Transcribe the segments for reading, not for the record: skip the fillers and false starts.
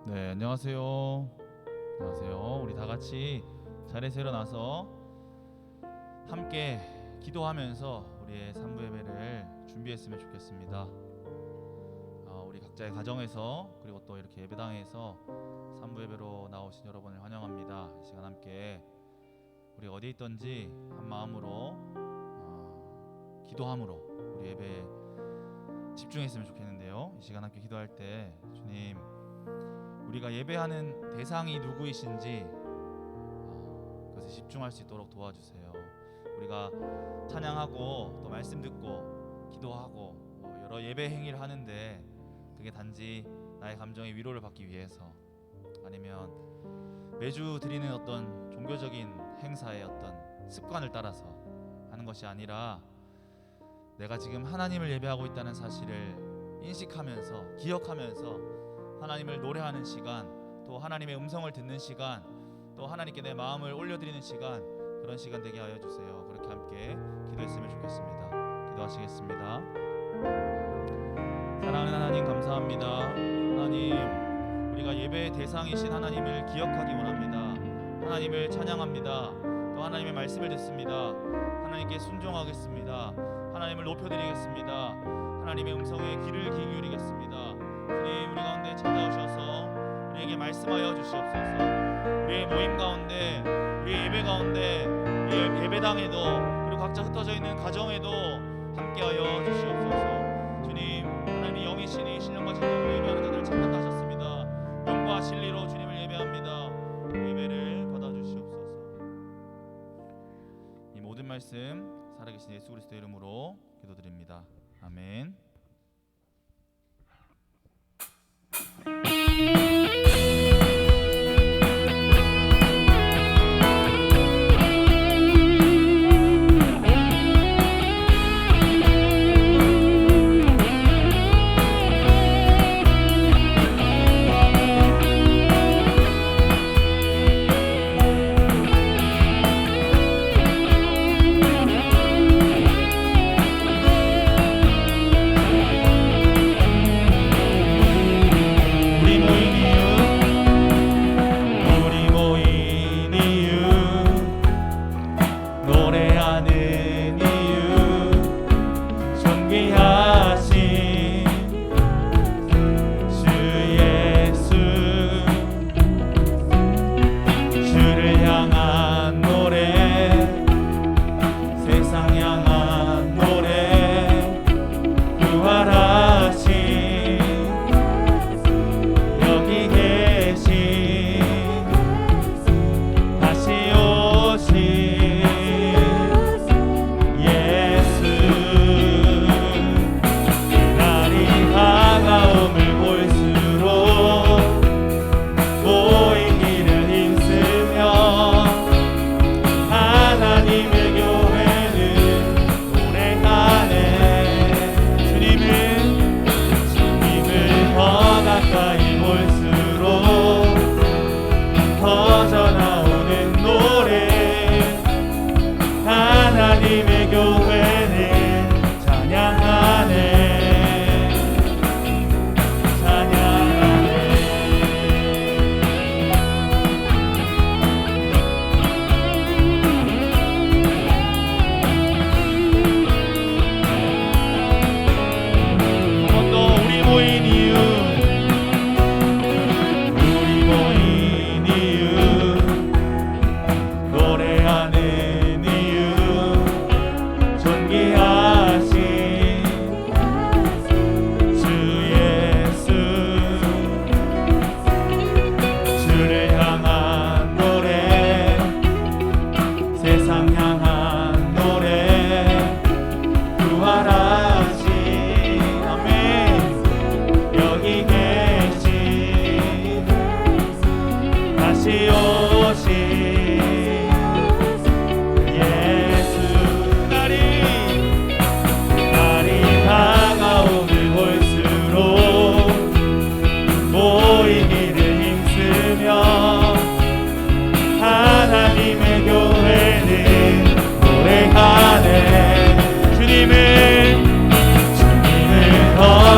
네, 안녕하세요. 안녕하세요. 우리 다 같이 자리에서 일어나서 함께 기도하면서 우리의 3부 예배를 준비했으면 좋겠습니다. 우리 각자의 가정에서 그리고 또 이렇게 예배당에서 3부 예배로 나오신 여러분을 환영합니다. 이 시간 함께 우리 어디 있든지 한 마음으로 기도함으로 우리 예배에 집중했으면 좋겠는데요. 이 시간 함께 기도할 때 주님, 우리가 예배하는 대상이 누구이신지 그것에 집중할 수 있도록 도와주세요. 우리가 찬양하고 또 말씀 듣고 기도하고 여러 예배 행위를 하는데 그게 단지 나의 감정의 위로를 받기 위해서, 아니면 매주 드리는 어떤 종교적인 행사의 어떤 습관을 따라서 하는 것이 아니라 내가 지금 하나님을 예배하고 있다는 사실을 인식하면서 기억하면서 하나님을 노래하는 시간, 또 하나님의 음성을 듣는 시간, 또 하나님께 내 마음을 올려드리는 시간, 그런 시간 되게 하여 주세요. 그렇게 함께 기도했으면 좋겠습니다. 기도하시겠습니다. 사랑하는 하나님, 감사합니다. 하나님, 우리가 예배의 대상이신 하나님을 기억하기 원합니다. 하나님을 찬양합니다. 또 하나님의 말씀을 듣습니다. 하나님께 순종하겠습니다. 하나님을 높여드리겠습니다. 하나님의 음성에 귀를 기울이겠습니다. 주님, 우리 가운데 찾아오셔서 우리에게 말씀하여 주시옵소서. 우리의 모임 가운데, 우리의 예배 가운데, 우리의 예배당에도, 그리고 각자 흩어져 있는 가정에도 함께하여 주시옵소서. 주님, 하나님의 영이시니 신령과 진정으로 예배하는 자들 찬양하셨습니다. 영과 진리로 주님을 예배합니다. 예배를 받아주시옵소서. 이 모든 말씀 살아계신 예수 그리스도의 이름으로 기도드립니다. 아멘.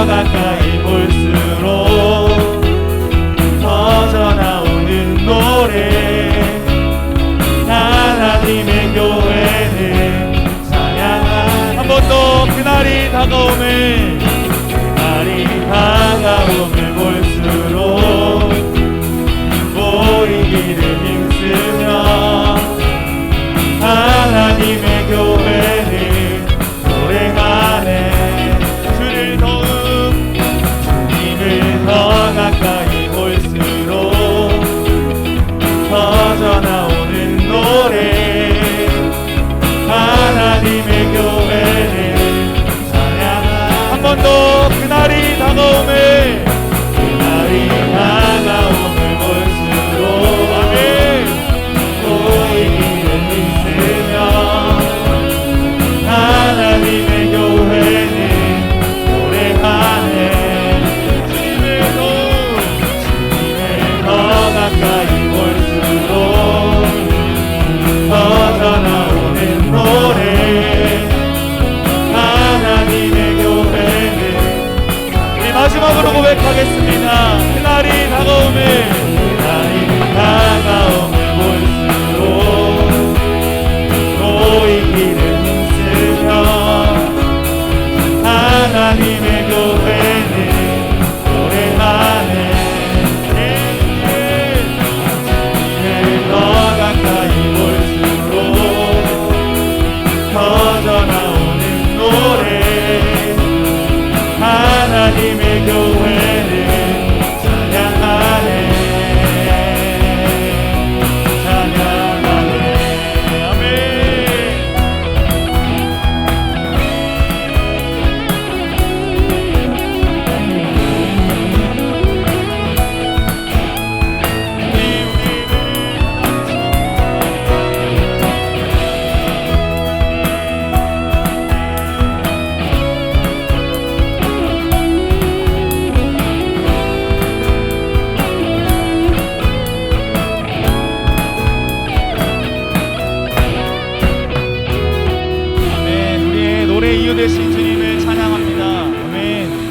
가까이 볼수록 더 입으로 고백하겠습니다. 그날이 다가옴을 볼수록 노인기를 쓰며 하나님의 교회는 노래하네. 더 가까이 볼수록 터져나오는 노래 하나님의 교회를 찬양하네. 찬양하네. 아멘. 이유 되신 주님을 찬양합니다. 아멘.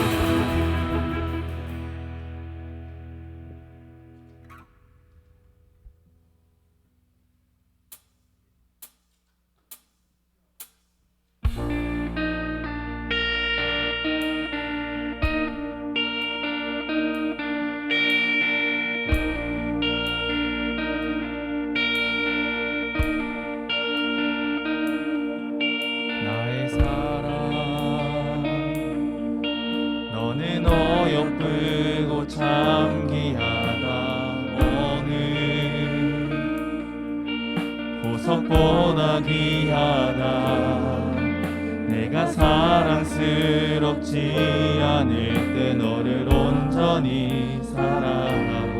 나의 사랑 너는 어여쁘고 참 귀하다. 오늘 보석보다 귀하다. 내가 사랑스럽지 않을 때 너를 온전히 사랑하고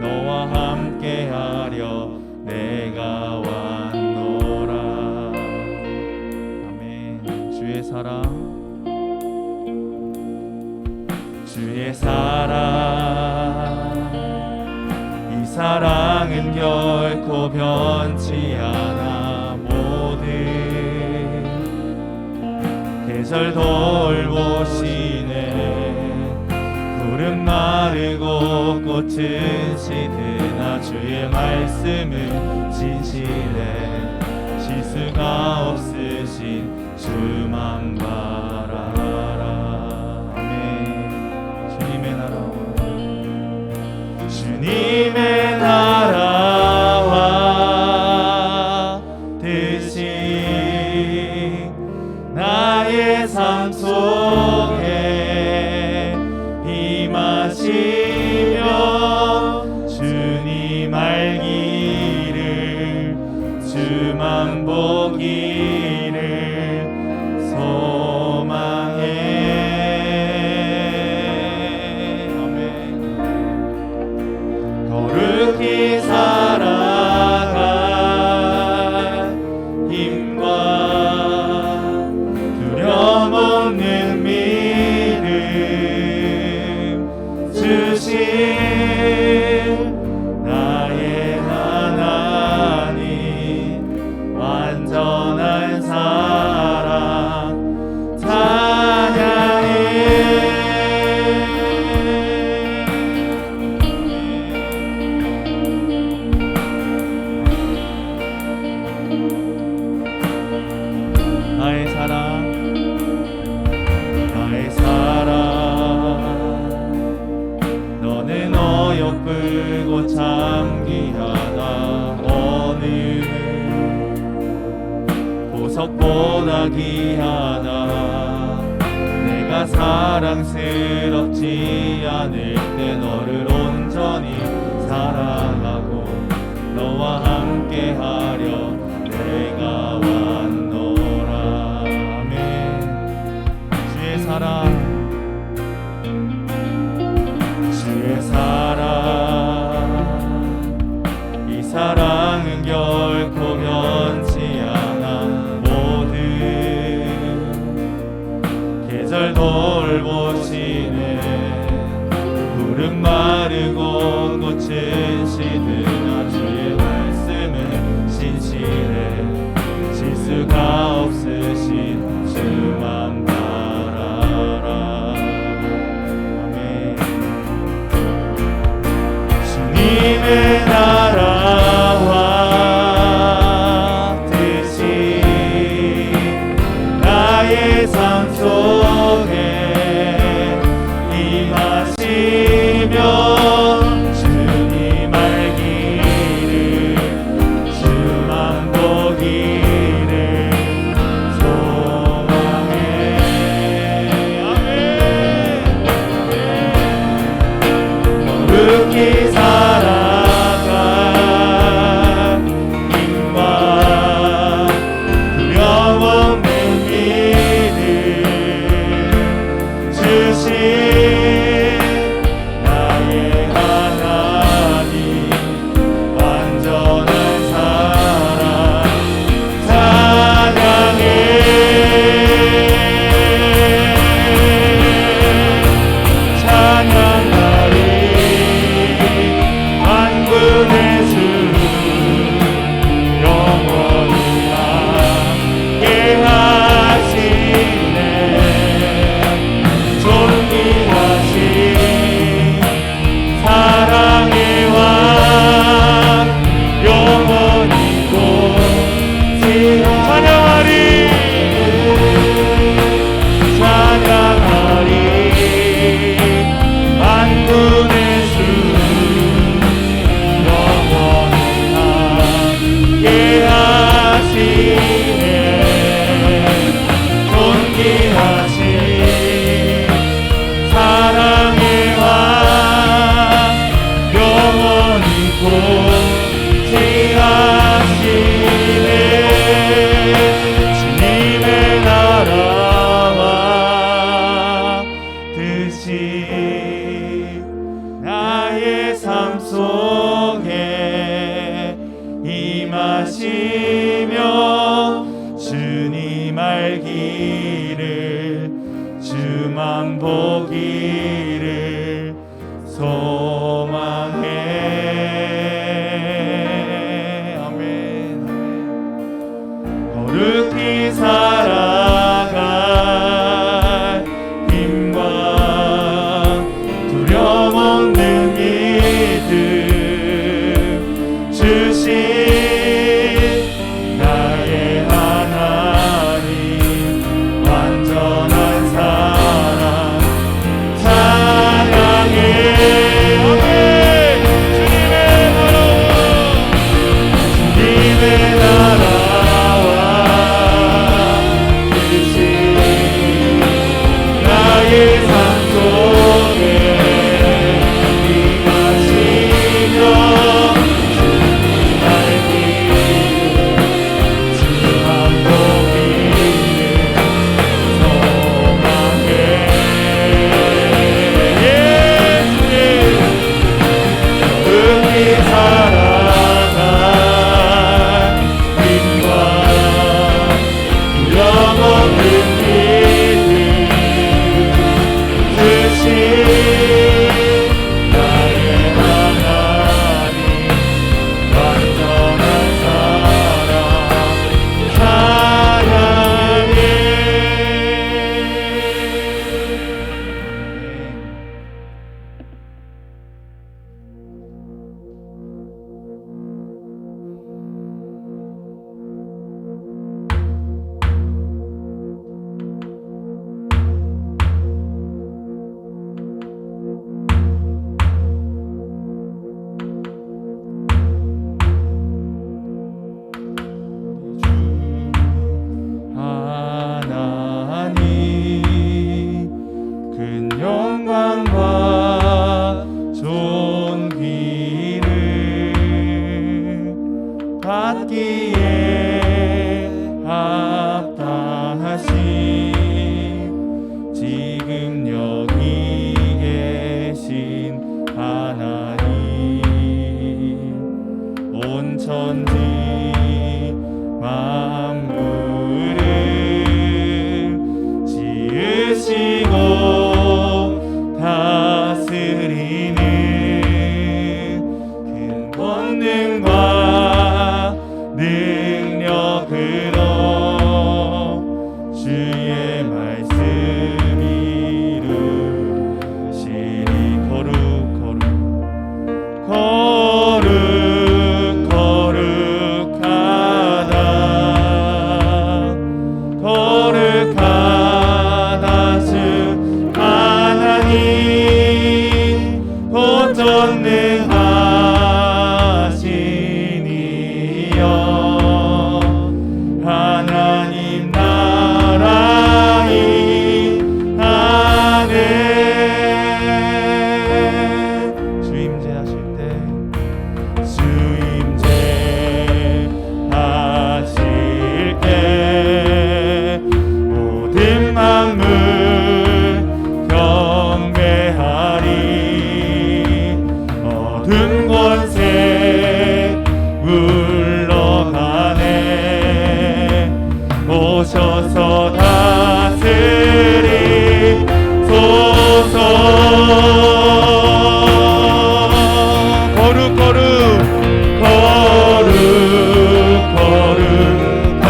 너와 함께하려 내가 왔노라. 아멘. 주의 사랑, 주의 사랑, 이 사랑은 결코 변치 않아. 모든 계절 돌보시네. 푸른 마르고 꽃은 시드나 주의 말씀은 진실해. 실수가 없으신 주만 바라라. 주님의 나라와 뜻이 나의 삶 속에 임하시며 주님 알기를 주만 보기를 소망해. 거룩히 살아갈 힘과 두려움 없는 믿음 주신 나의 하나님 완전한 사랑 찬양해. 나의 사랑, 나의 사랑, 너는 어여쁘고 참 귀하다. 오늘 보석보다 귀하다. 내가 사랑스럽지 않을 때 너를 온전히 사랑하고 너와 함께하려 내가 왔노라. 아멘. 주의 사랑, 주의 사랑, 이 사랑은 결코 변치 않아. 모든 계절 돌보시네. 푸른 마르고 꽃은 시드나 주의 말씀은 진실해. 실수가 없으신 주만 바라라. 아멘. 임하시며 주님 알기를 주만 보기를 소망해. 아멘. 거룩히 살아가 힘과 두려움 없는 믿음 주신 나의 하나님 완전한 사랑 찬양해. 찬양하리 만군의 주 영원히 함께 하시네. 존귀하신 사랑의 왕 영원히 찬양하리 찬양하리 만군의 주 영원히 함께 하시네. 존귀하신 사랑의 왕 영원히 통치하시네. 주님의 나라와 뜻이 나의 삶 속에 임하시며 주님 알기를 주만 보기를 소망해. 아멘. 거룩히 살아갈 힘과 두려움 없는 믿음 주신 나의 하나님 완전한 사랑 찬양해. 주님의 나라와 뜻이 나의 삶 속에 임하시며 주님 알기를 주만 보기를 소망해. 거룩히 살아갈 힘과 두려움 없는 믿음 주신 나의 하나님 완전한 사랑 찬양해. 전능하신 이여 하나님 나라 이 안에 주임제 하실 때 주임제 하실 때 모든 만물 경배하리 어둠 권세 물러가네 오셔서 다스리소서 거룩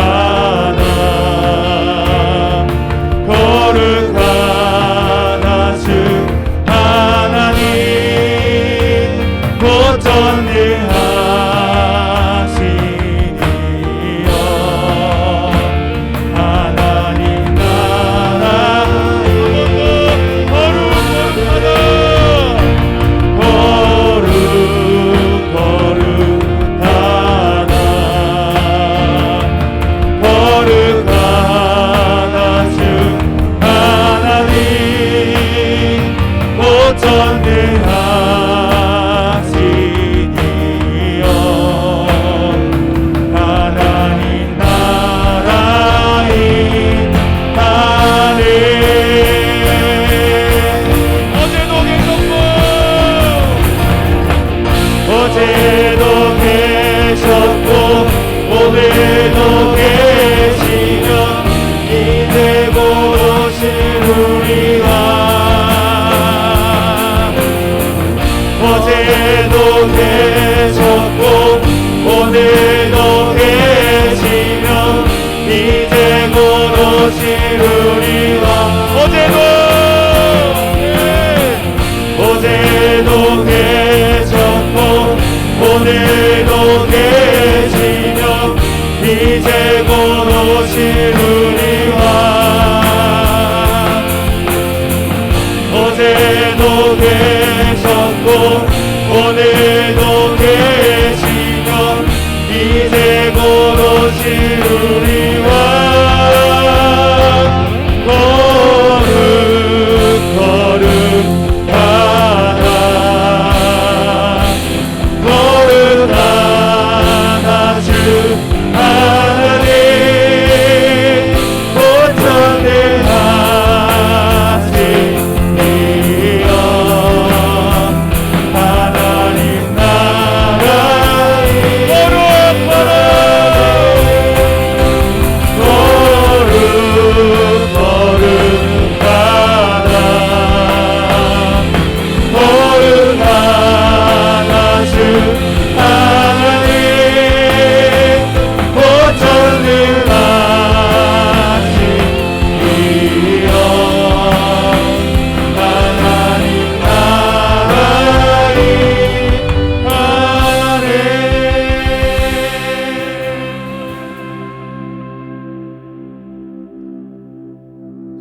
거룩하다 거룩하다 주 하나님 곧 전능하신 이여 하나님 나라 거룩하다 거룩하다 거룩하다 주 하나님 곧 전능하신 이여 하나님 나라 이 안에 어제도 계셨고 오늘도 계시며 이제 곧 오실 우리와 어제도 계셨고 오늘도 계시며 이제 곧 오실 우리와 어제도 계셨고 오늘도 계시며 이제 곧 오실 우리와 어제도 계셨고 오늘도 계시며 이제 곧 오실 우리와 거룩하다 거룩하다 주 하나님 곧 전능하신 이여 하나님 나라 거룩하다 주 하나님 곧 전능하신 이여 하나님 나라 이 안에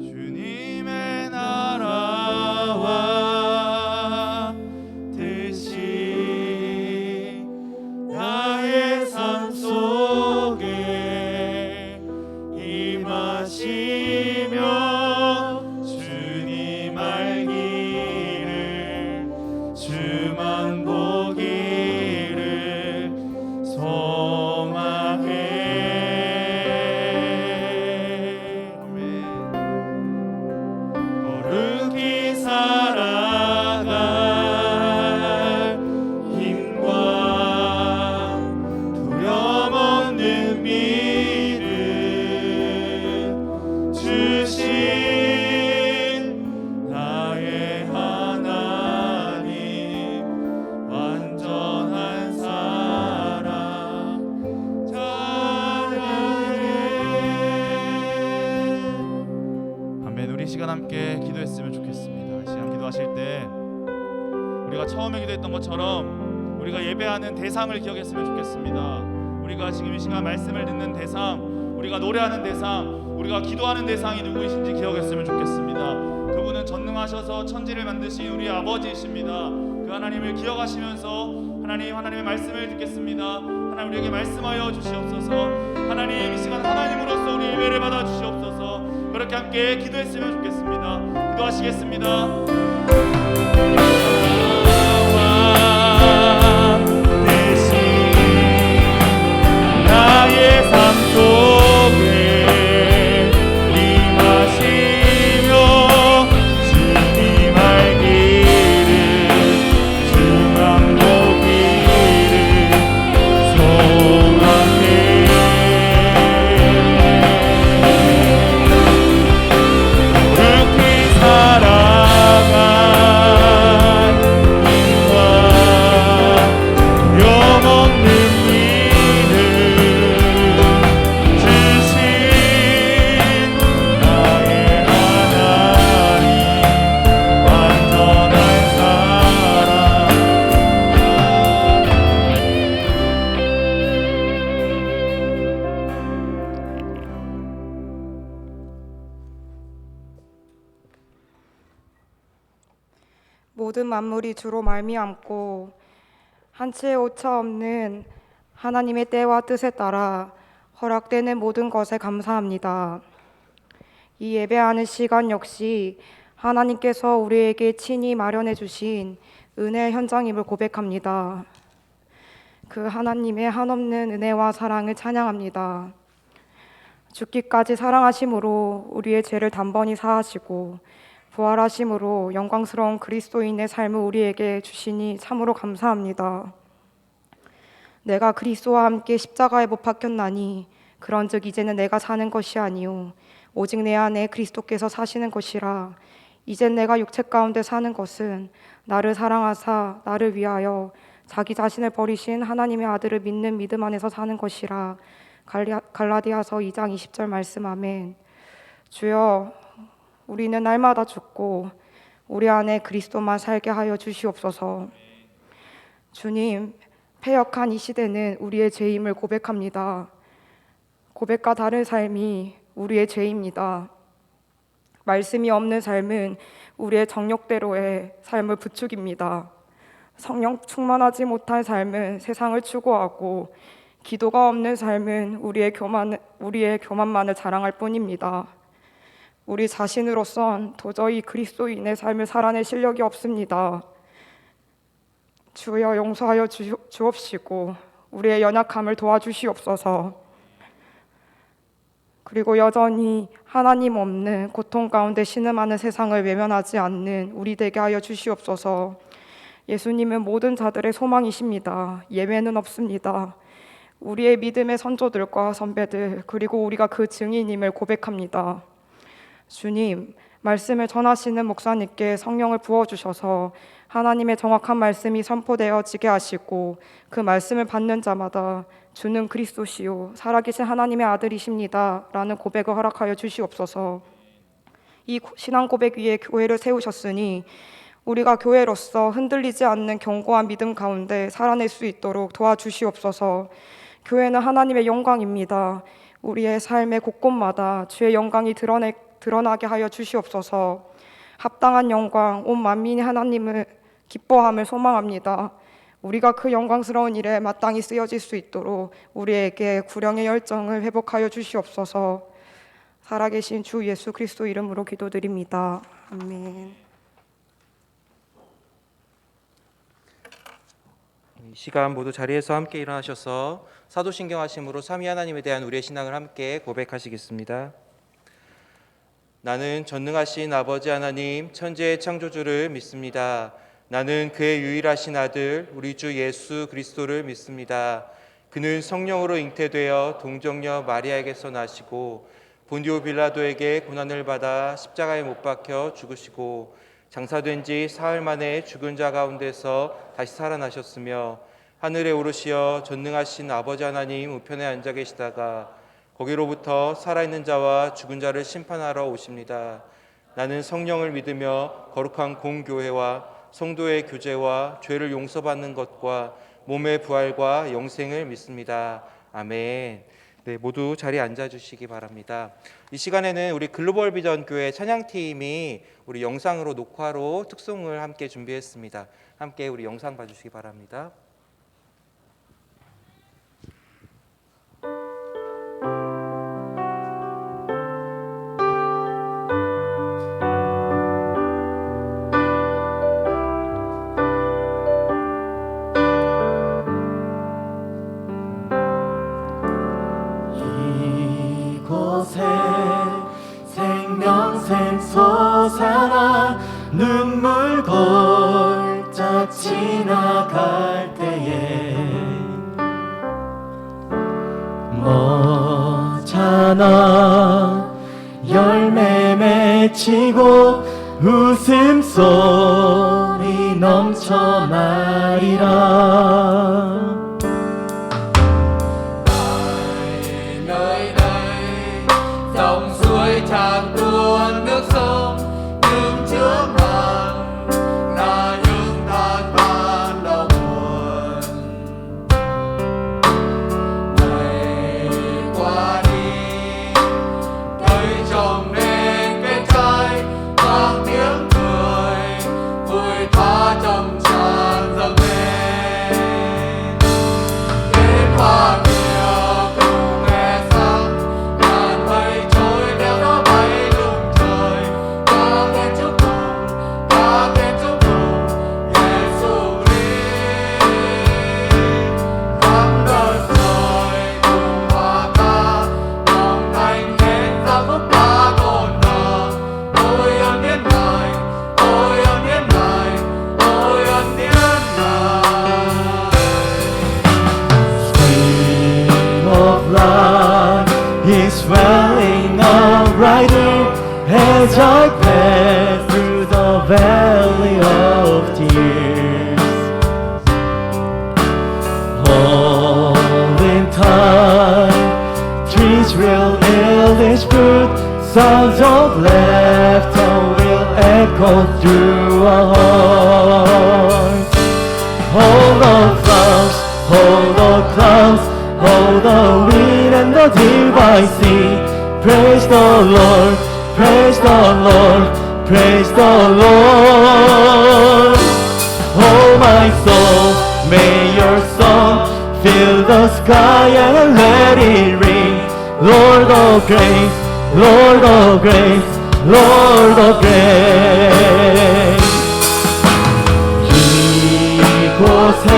주님의 나라와 뜻이 나의 삶 속에 임하시며 주님 알기를 주만 보기를 소망해 아멘. 거룩히 살아갈 힘과 두려움 없는 믿음 주신 나의 하나님 완전한 사랑 찬양해 아멘. 우리 시간 함께 기도했으면 좋겠습니다. 이 시간 기도하실 때 우리가 처음에 기도했던 것처럼 우리가 예배하는 대상을 기억했으면 좋겠습니다. 우리가 지금 이 시간 말씀을 듣는 대상, 우리가 노래하는 대상, 우리가 기도하는 대상이 누구이신지 기억했으면 좋겠습니다. 그분은 전능하셔서 천지를 만드신 우리 아버지이십니다. 그 그 하나님을 기억하시면서 하나님의 말씀을 듣겠습니다. 하나님 우리에게 말씀하여 주시옵소서. 하나님 이 시간 하나님으로서 우리 예배를 받아 주시옵소서. 그렇게 함께 기도했으면 좋겠습니다. 기도하시겠습니다. 나의 삶 속에 임하시며 주님 알기를 주만 보기를 소망해 거룩히 살아간 이와 영없는 믿음 주신 나의 하나님 완전한 사랑 모든 만물이 주로 말미암고 한치의 오차 없는 하나님의 때와 뜻에 따라 허락되는 모든 것에 감사합니다. 이 예배하는 시간 역시 하나님께서 우리에게 친히 마련해 주신 은혜의 현장임을 고백합니다. 그 하나님의 한없는 은혜와 사랑을 찬양합니다. 죽기까지 사랑하심으로 우리의 죄를 단번이 사하시고 부활하심으로 영광스러운 그리스도인의 삶을 우리에게 주시니 참으로 감사합니다. 내가 그리스도와 함께 십자가에 못 박혔나니 그런즉 이제는 내가 사는 것이 아니요 오직 내 안에 그리스도께서 사시는 것이라. 이젠 내가 육체 가운데 사는 것은 나를 사랑하사 나를 위하여 자기 자신을 버리신 하나님의 아들을 믿는 믿음 안에서 사는 것이라. 갈라디아서 2장 20절 말씀. 아멘. 주여, 우리는 날마다 죽고 우리 안에 그리스도만 살게 하여 주시옵소서. 주님, 패역한 이 시대는 우리의 죄임을 고백합니다. 고백과 다른 삶이 우리의 죄입니다. 말씀이 없는 삶은 우리의 정욕대로의 삶을 부추깁니다. 성령 충만하지 못한 삶은 세상을 추구하고 기도가 없는 삶은 우리의 교만만을 자랑할 뿐입니다. 우리 자신으로선 도저히 그리스도인의 삶을 살아낼 실력이 없습니다. 주여 용서하여 주옵시고 우리의 연약함을 도와주시옵소서. 그리고 여전히 하나님 없는 고통 가운데 신음하는 세상을 외면하지 않는 우리 되게 하여 주시옵소서. 예수님은 모든 자들의 소망이십니다. 예외는 없습니다. 우리의 믿음의 선조들과 선배들 그리고 우리가 그 증인임을 고백합니다. 주님, 말씀을 전하시는 목사님께 성령을 부어주셔서 하나님의 정확한 말씀이 선포되어지게 하시고 그 말씀을 받는 자마다 주는 그리스도시요 살아계신 하나님의 아들이십니다 라는 고백을 허락하여 주시옵소서. 이 신앙 고백 위에 교회를 세우셨으니 우리가 교회로서 흔들리지 않는 견고한 믿음 가운데 살아낼 수 있도록 도와주시옵소서. 교회는 하나님의 영광입니다. 우리의 삶의 곳곳마다 주의 영광이 드러나게 하여 주시옵소서. 합당한 영광, 온 만민이 하나님을 기뻐함을 소망합니다. 우리가 그 영광스러운 일에 마땅히 쓰여질 수 있도록 우리에게 구령의 열정을 회복하여 주시옵소서. 살아계신 주 예수 그리스도 이름으로 기도드립니다. 아멘. 이 시간 모두 자리에서 함께 일어나셔서 사도신경 하심으로 삼위 하나님에 대한 우리의 신앙을 함께 고백하시겠습니다. 나는 전능하신 아버지 하나님 천지의 창조주를 믿습니다. 나는 그의 유일하신 아들 우리 주 예수 그리스도를 믿습니다. 그는 성령으로 잉태되어 동정녀 마리아에게서 나시고 본디오 빌라도에게 고난을 받아 십자가에 못 박혀 죽으시고 장사된 지 사흘 만에 죽은 자 가운데서 다시 살아나셨으며 하늘에 오르시어 전능하신 아버지 하나님 우편에 앉아 계시다가 거기로부터 살아있는 자와 죽은 자를 심판하러 오십니다. 나는 성령을 믿으며 거룩한 공교회와 성도의 교제와 죄를 용서받는 것과 몸의 부활과 영생을 믿습니다. 아멘. 네, 모두 자리에 앉아주시기 바랍니다. 이 시간에는 우리 글로벌 비전 교회 찬양팀이 우리 영상으로 녹화로 특송을 함께 준비했습니다. 함께 우리 영상 봐주시기 바랍니다. 이곳에 생명샘 솟아나 눈물 골짝 지나갈 때에 머잖아 열매 맺히고 웃음소리 넘쳐나리라. dòng suối tràn tuôn nước sông nhưng trước màn là những than van đau buồn. Ngày qua đi thấy chồng nên kết trai vang tiếng cười vui phá trong tràn dâng lên đến hoa swelling up brighter as I pass through the valley of tears. All in time, trees will yield its fruit, sounds of laughter will echo through our hearts. All the clouds, all the clouds, all the wind and the deep I see. Praise the Lord, praise the Lord, praise the Lord. Oh my soul, may your song fill the sky and let it ring. Lord of grace, Lord of grace, Lord of grace. 이곳에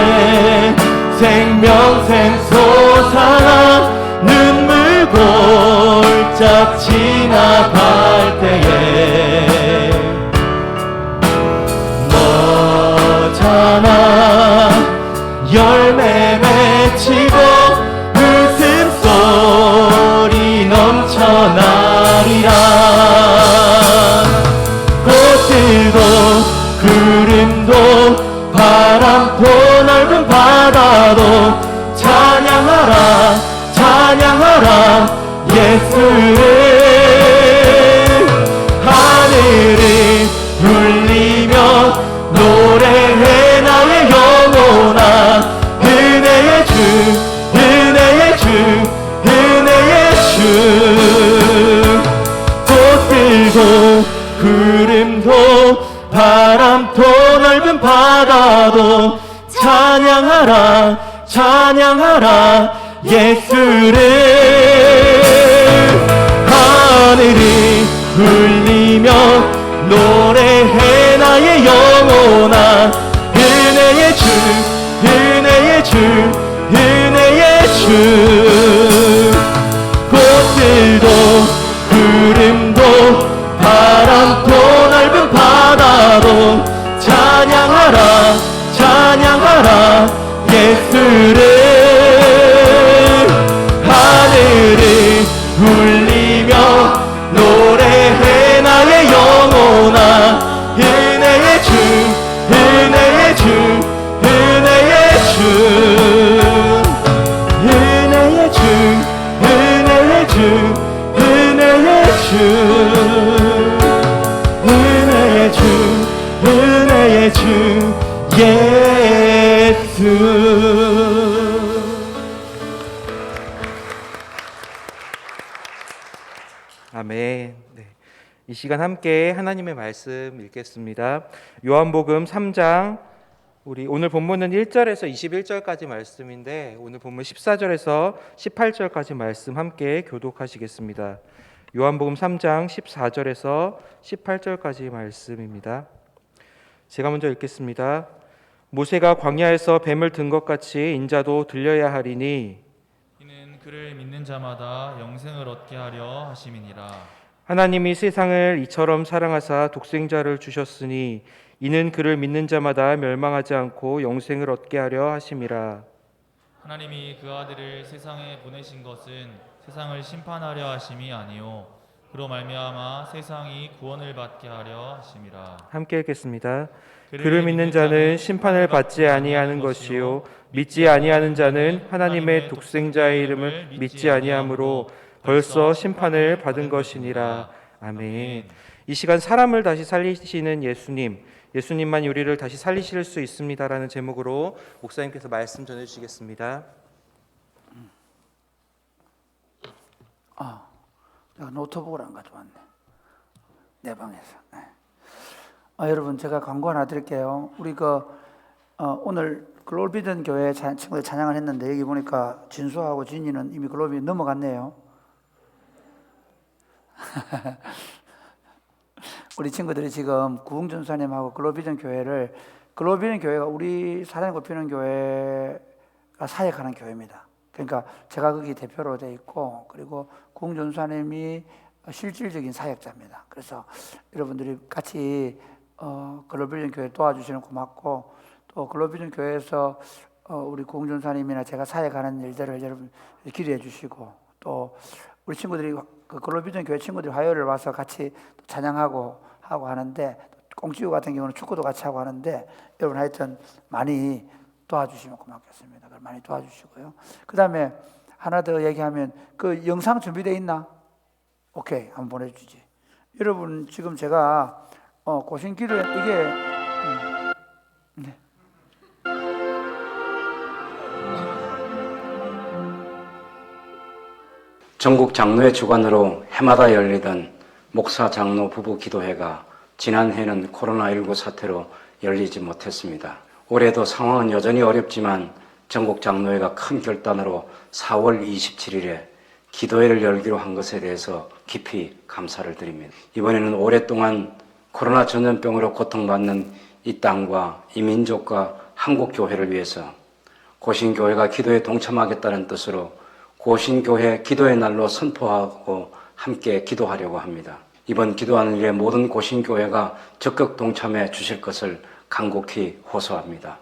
생명샘 솟아나 눈물 골짝 지나갈 때에 너잖아 열매 맺히고 웃음소리 넘쳐나리라. 꽃들도 구름도 바람도 넓은 바다도 찬양하라 찬양하라 예수를. 하늘을 울리며 노래해 나의 영혼아. 은혜의 주 은혜의 주 은혜의 주. 꽃들도 구름도 바람도 넓은 바다도 찬양하라 찬양하라 예수를. 하늘이 울리며 노래해 나의 영혼아. 은혜의 주 은혜의 주 은혜의 주. 꽃들도 구름도 바람도 넓은 바다도 찬양하라 찬양하라 예수를. 하늘을 울리며 노래해 나의 영혼아. 은혜의 주 은혜의 주 은혜의 주. 은혜의 주 은혜의 주 은혜의 주. 은혜의 주 은혜의 주 예수. 아멘. 네. 이 시간 함께 하나님의 말씀 읽겠습니다. 요한복음 3장 우리 오늘 본문은 1절에서 21절까지 말씀인데 오늘 본문 14절에서 18절까지 말씀 함께 교독하시겠습니다. 요한복음 3장 14절에서 18절까지 말씀입니다. 제가 먼저 읽겠습니다. 모세가 광야에서 뱀을 든 것 같이 인자도 들려야 하리니 이는 그를 믿는 자마다 영생을 얻게 하려 하심이니라. 하나님이 세상을 이처럼 사랑하사 독생자를 주셨으니 이는 그를 믿는 자마다 멸망하지 않고 영생을 얻게 하려 하심이라. 하나님이 그 아들을 세상에 보내신 것은 세상을 심판하려 하심이 아니요 그로 말미암아 세상이 구원을 받게 하려 하심이라. 함께 읽겠습니다. 그를 믿는 자는 심판을 받지 아니하는 것이요 믿지 아니하는 자는 하나님의 독생자의 이름을 믿지 아니하므로 벌써 심판을 받은 것이니라. 아멘. 이 시간 사람을 다시 살리시는 예수님만 우리를 다시 살리실 수 있습니다라는 제목으로 목사님께서 말씀 전해 주시겠습니다. 내가 노트북을 안 가져왔네. 내 방에서. 네. 여러분 제가 광고 하나 드릴게요. 우리 오늘 글로비전 교회 친구들 찬양을 했는데 여기 보니까 진수하고 진이는 이미 글로비 넘어갔네요. 우리 친구들이 지금 구흥전 사님하고 글로비전 교회가 우리 사랑의 꽃피는 교회가 사역하는 교회입니다. 그러니까 제가 거기 대표로 돼 있고 그리고 구흥전 사님이 실질적인 사역자입니다. 그래서 여러분들이 같이 글로비전 교회 도와주시는 고맙고 또 글로비전 교회에서 우리 구흥전 사님이나 제가 사역하는 일들을 여러분 기도해 주시고 또 우리 친구들이 그 글로비전 교회 친구들이 화요일에 와서 같이 찬양하고 하는데 꽁치우 같은 경우는 축구도 같이 하고 하는데 여러분 하여튼 많이 도와주시면 고맙겠습니다. 그걸 많이 도와주시고요. 그 다음에 하나 더 얘기하면 그 영상 준비되어 있나? 오케이, 한번 보내주지. 여러분 지금 제가 고신기도 이게 네. 전국 장로의 주관으로 해마다 열리던 목사 장로 부부 기도회가 지난해는 코로나19 사태로 열리지 못했습니다. 올해도 상황은 여전히 어렵지만 전국 장로회가 큰 결단으로 4월 27일에 기도회를 열기로 한 것에 대해서 깊이 감사를 드립니다. 이번에는 오랫동안 코로나 전염병으로 고통받는 이 땅과 이 민족과 한국교회를 위해서 고신교회가 기도에 동참하겠다는 뜻으로 고신교회 기도의 날로 선포하고 함께 기도하려고 합니다. 이번 기도하는 일에 모든 고신교회가 적극 동참해 주실 것을 간곡히 호소합니다.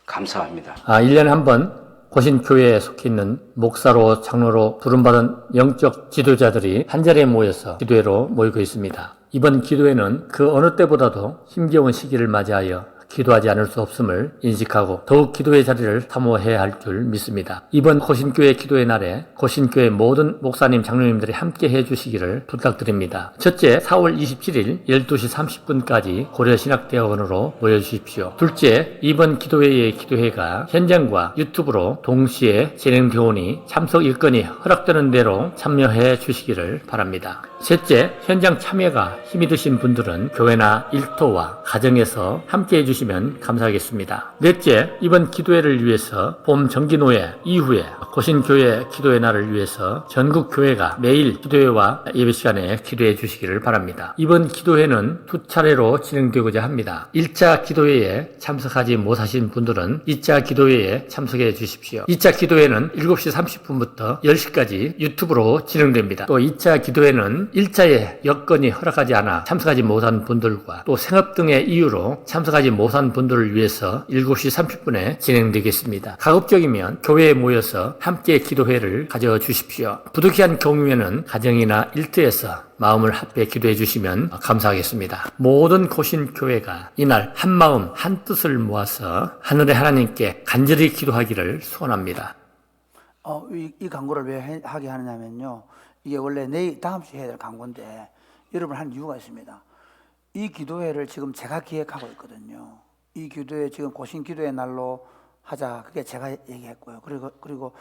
감사합니다. 1년에 한 번 고신교회에 속해 있는 목사로 장로로 부름받은 영적 지도자들이 한자리에 모여서 기도회로 모이고 있습니다. 이번 기도회는 그 어느 때보다도 힘겨운 시기를 맞이하여 기도하지 않을 수 없음을 인식하고 더욱 기도의 자리를 사모해야 할 줄 믿습니다. 이번 고신교회 기도의 날에 고신교회 모든 목사님, 장로님들이 함께 해주시기를 부탁드립니다. 첫째, 4월 27일 12시 30분까지 고려신학대학원으로 모여주십시오. 둘째, 이번 기도회의 기도회가 현장과 유튜브로 동시에 진행되오니 참석 일건이 허락되는 대로 참여해 주시기를 바랍니다. 셋째, 현장 참여가 힘이 드신 분들은 교회나 일터와 가정에서 함께 해주시면 감사하겠습니다. 넷째, 이번 기도회를 위해서 봄 정기노회 이후에 고신교회 기도회 날을 위해서 전국 교회가 매일 기도회와 예배 시간에 기도해 주시기를 바랍니다. 이번 기도회는 두 차례로 진행되고자 합니다. 1차 기도회에 참석하지 못하신 분들은 2차 기도회에 참석해 주십시오. 2차 기도회는 7시 30분부터 10시까지 유튜브로 진행됩니다. 또 2차 기도회는 1차에 여건이 허락하지 않아 참석하지 못한 분들과 또 생업 등의 이유로 참석하지 못한 분들을 위해서 7시 30분에 진행되겠습니다. 가급적이면 교회에 모여서 함께 기도회를 가져주십시오. 부득이한 경우에는 가정이나 일터에서 마음을 합해 기도해 주시면 감사하겠습니다. 모든 고신교회가 이날 한 마음 한 뜻을 모아서 하늘의 하나님께 간절히 기도하기를 소원합니다. 이 광고를 왜 하게 하느냐면요, 이게 원래 다음 주에 해야 될 광고인데 여러분 한 이유가 있습니다. 이 기도회를 지금 제가 기획하고 있거든요. 이 기도회 지금 고신기도회 날로 하자. 그게 제가 얘기했고요. 그리고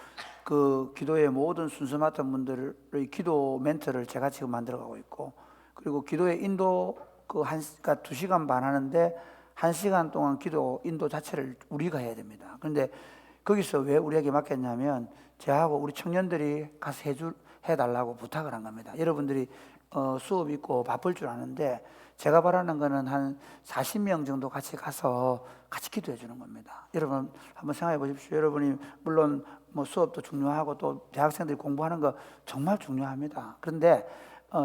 그 기도의 모든 순서 맡은 분들의 기도 멘트를 제가 지금 만들어가고 있고, 그리고 기도의 인도 그러니까 2시간 반 하는데 1시간 동안 기도 인도 자체를 우리가 해야 됩니다. 그런데 거기서 왜 우리에게 맡겼냐면 저하고 우리 청년들이 가서 해달라고 부탁을 한 겁니다. 여러분들이 수업 있고 바쁠 줄 아는데 제가 바라는 거는 한 40명 정도 같이 가서 같이 기도해 주는 겁니다. 여러분 한번 생각해 보십시오. 여러분이 물론 뭐 수업도 중요하고 또 대학생들이 공부하는 거 정말 중요합니다. 그런데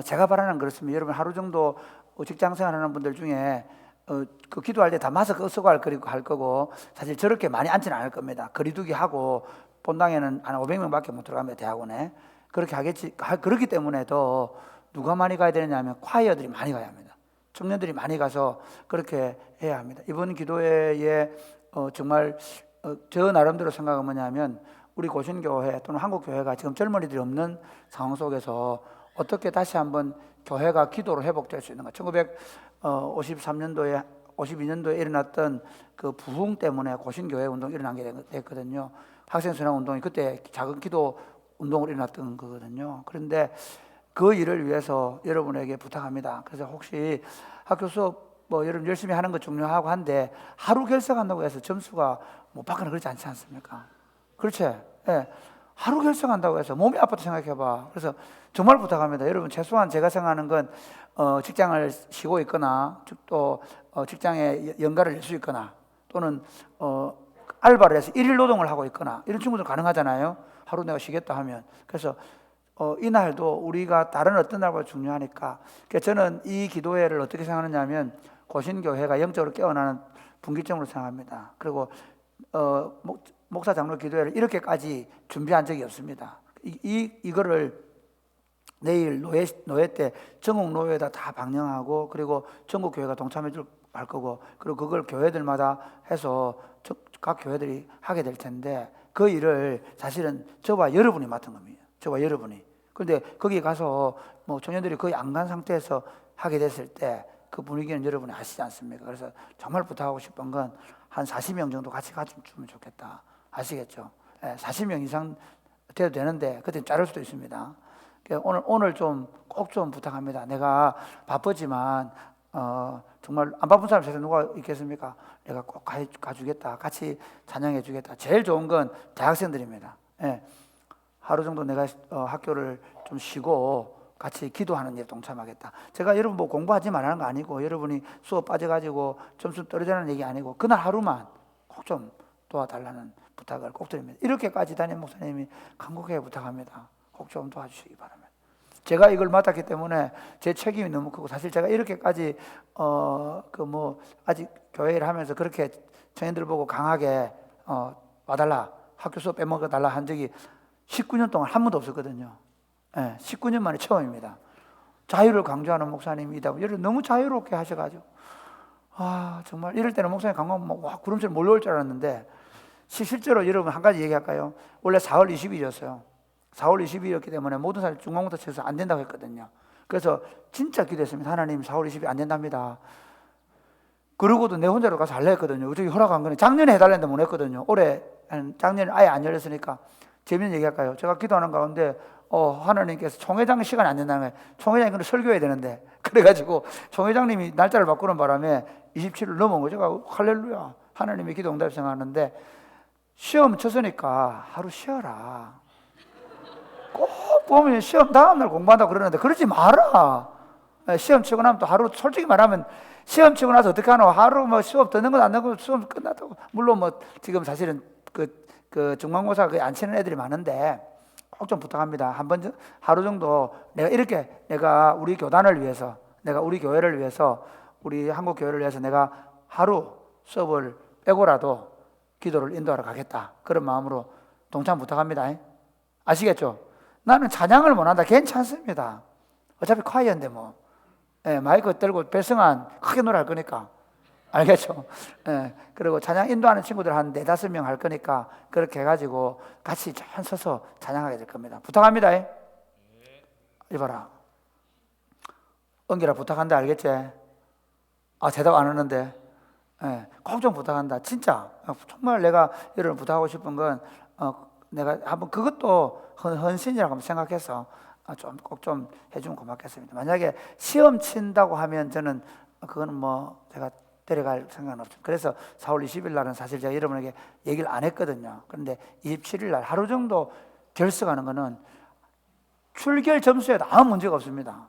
제가 바라는 건 그렇습니다. 여러분 하루 정도 직장생활 하는 분들 중에 그 기도할 때 다 마스크 쓰고 할 거고 사실 저렇게 많이 앉지는 않을 겁니다. 거리두기 하고 본당에는 한 500명밖에 못 들어갑니다. 대학원에. 그렇게 하겠지. 그렇기 때문에 더 누가 많이 가야 되느냐 하면 콰이어들이 많이 가야 합니다. 청년들이 많이 가서 그렇게 해야 합니다. 이번 기도회에 정말 저 나름대로 생각은 뭐냐면 우리 고신교회 또는 한국교회가 지금 젊은이들이 없는 상황 속에서 어떻게 다시 한번 교회가 기도로 회복될 수 있는가. 1953년도에 52년도에 일어났던 그 부흥 때문에 고신교회 운동이 일어난 게 됐거든요. 학생순환 운동이 그때 작은 기도 운동으로 일어났던 거거든요. 그런데 그 일을 위해서 여러분에게 부탁합니다. 그래서 혹시 학교 수업 뭐 여러분 열심히 하는 거 중요하고 한데 하루 결석한다고 해서 점수가 못 받거나 그렇지 않지 않습니까? 그렇지? 예. 하루 결석한다고 해서 몸이 아파도 생각해봐. 그래서 정말 부탁합니다. 여러분 최소한 제가 생각하는 건 직장을 쉬고 있거나 또 직장에 연가를 낼 수 있거나 또는 알바를 해서 일일 노동을 하고 있거나 이런 친구들 가능하잖아요. 하루 내가 쉬겠다 하면. 그래서 이날도 우리가 다른 어떤 날보다 중요하니까. 그러니까 저는 이 기도회를 어떻게 생각하느냐 하면 고신교회가 영적으로 깨어나는 분기점으로 생각합니다. 그리고 목사 장로 기도회를 이렇게까지 준비한 적이 없습니다. 이거를 내일 노예 때 전국 노예에다 다 방영하고 그리고 전국 교회가 동참해 줄 할 거고 그리고 그걸 교회들마다 해서 각 교회들이 하게 될 텐데 그 일을 사실은 저와 여러분이 맡은 겁니다. 저와 여러분이. 그런데 거기 가서 뭐 청년들이 거의 안 간 상태에서 하게 됐을 때 그 분위기는 여러분이 아시지 않습니까? 그래서 정말 부탁하고 싶은 건 한 40명 정도 같이 가주면 좋겠다. 아시겠죠? 40명 이상 돼도 되는데 그때 자를 수도 있습니다. 오늘 좀 꼭 좀 부탁합니다. 내가 바쁘지만 정말 안 바쁜 사람 세상에 누가 있겠습니까? 내가 꼭 가주겠다. 같이 찬양해 주겠다. 제일 좋은 건 대학생들입니다. 하루 정도 내가 학교를 좀 쉬고 같이 기도하는 일에 동참하겠다. 제가 여러분 뭐 공부하지 말라는 거 아니고 여러분이 수업 빠져가지고 점수 떨어지는 얘기 아니고 그날 하루만 꼭 좀 도와달라는 부탁을 꼭 드립니다. 이렇게까지 담임 목사님이 간곡하게 부탁합니다. 꼭 좀 도와주시기 바랍니다. 제가 이걸 맡았기 때문에 제 책임이 너무 크고 사실 제가 이렇게까지 아직 교회 일을 하면서 그렇게 청년들 보고 강하게 와달라 학교 수업 빼먹어달라 한 적이 19년 동안 한 번도 없었거든요. 19년 만에 처음입니다. 자유를 강조하는 목사님이다. 여러분 너무 자유롭게 하셔가지고 정말 이럴 때는 목사님 강강 구름처럼 몰려올 줄 알았는데 실제로 여러분 한 가지 얘기할까요? 원래 4월 20일이었어요. 4월 20일이었기 때문에 모든 사람이 중간고사 쳐서 안 된다고 했거든요. 그래서 진짜 기도했습니다. 하나님 4월 20일 안 된답니다. 그러고도 내 혼자로 가서 할래 했거든요. 저기 허락한 거는 작년에 해달랬는데 못 했거든요. 올해 작년에 아예 안 열렸으니까 재밌는 얘기할까요? 제가 기도하는 가운데 하나님께서 총회장 시간이 안 된다는 거예요. 총회장이 그걸 설교해야 되는데 그래가지고 총회장님이 날짜를 바꾸는 바람에 27일 넘어온 거죠. 제가 할렐루야 하나님의 기도 응답 생각하는데 시험 쳤으니까 하루 쉬어라. 꼭 보면 시험 다음날 공부한다고 그러는데 그러지 마라. 시험 치고 나면 또 하루 솔직히 말하면 시험 치고 나서 어떻게 하노? 하루 뭐 수업 듣는 건 안 듣는 건 수업 끝났다고. 물론 뭐 지금 사실은 그 중간고사 안 치는 애들이 많은데 꼭 좀 부탁합니다. 하루 정도 내가 우리 교단을 위해서 내가 우리 교회를 위해서 우리 한국 교회를 위해서 내가 하루 수업을 빼고라도 기도를 인도하러 가겠다. 그런 마음으로 동참 부탁합니다. 아시겠죠? 나는 찬양을 못한다. 괜찮습니다. 어차피 콰이어인데 뭐. 마이크 들고 배성한 크게 노래할 거니까. 알겠죠? 그리고 찬양 인도하는 친구들 한 4-5명 할 거니까 그렇게 해가지고 같이 잘 서서 찬양하게 될 겁니다. 부탁합니다. 이봐라. 은결아 부탁한다 알겠지? 대답 안 하는데. 꼭 좀 부탁한다. 진짜 정말 내가 여러분 부탁하고 싶은 건 내가 한번 그것도 헌신이라고 한번 생각해서 꼭 좀 해주면 고맙겠습니다. 만약에 시험 친다고 하면 저는 그거는 뭐 제가 데려갈 생각은 없죠. 그래서 4월 20일 날은 사실 제가 여러분에게 얘기를 안 했거든요. 그런데 27일 날 하루 정도 결석하는 거는 출결 점수에도 아무 문제가 없습니다.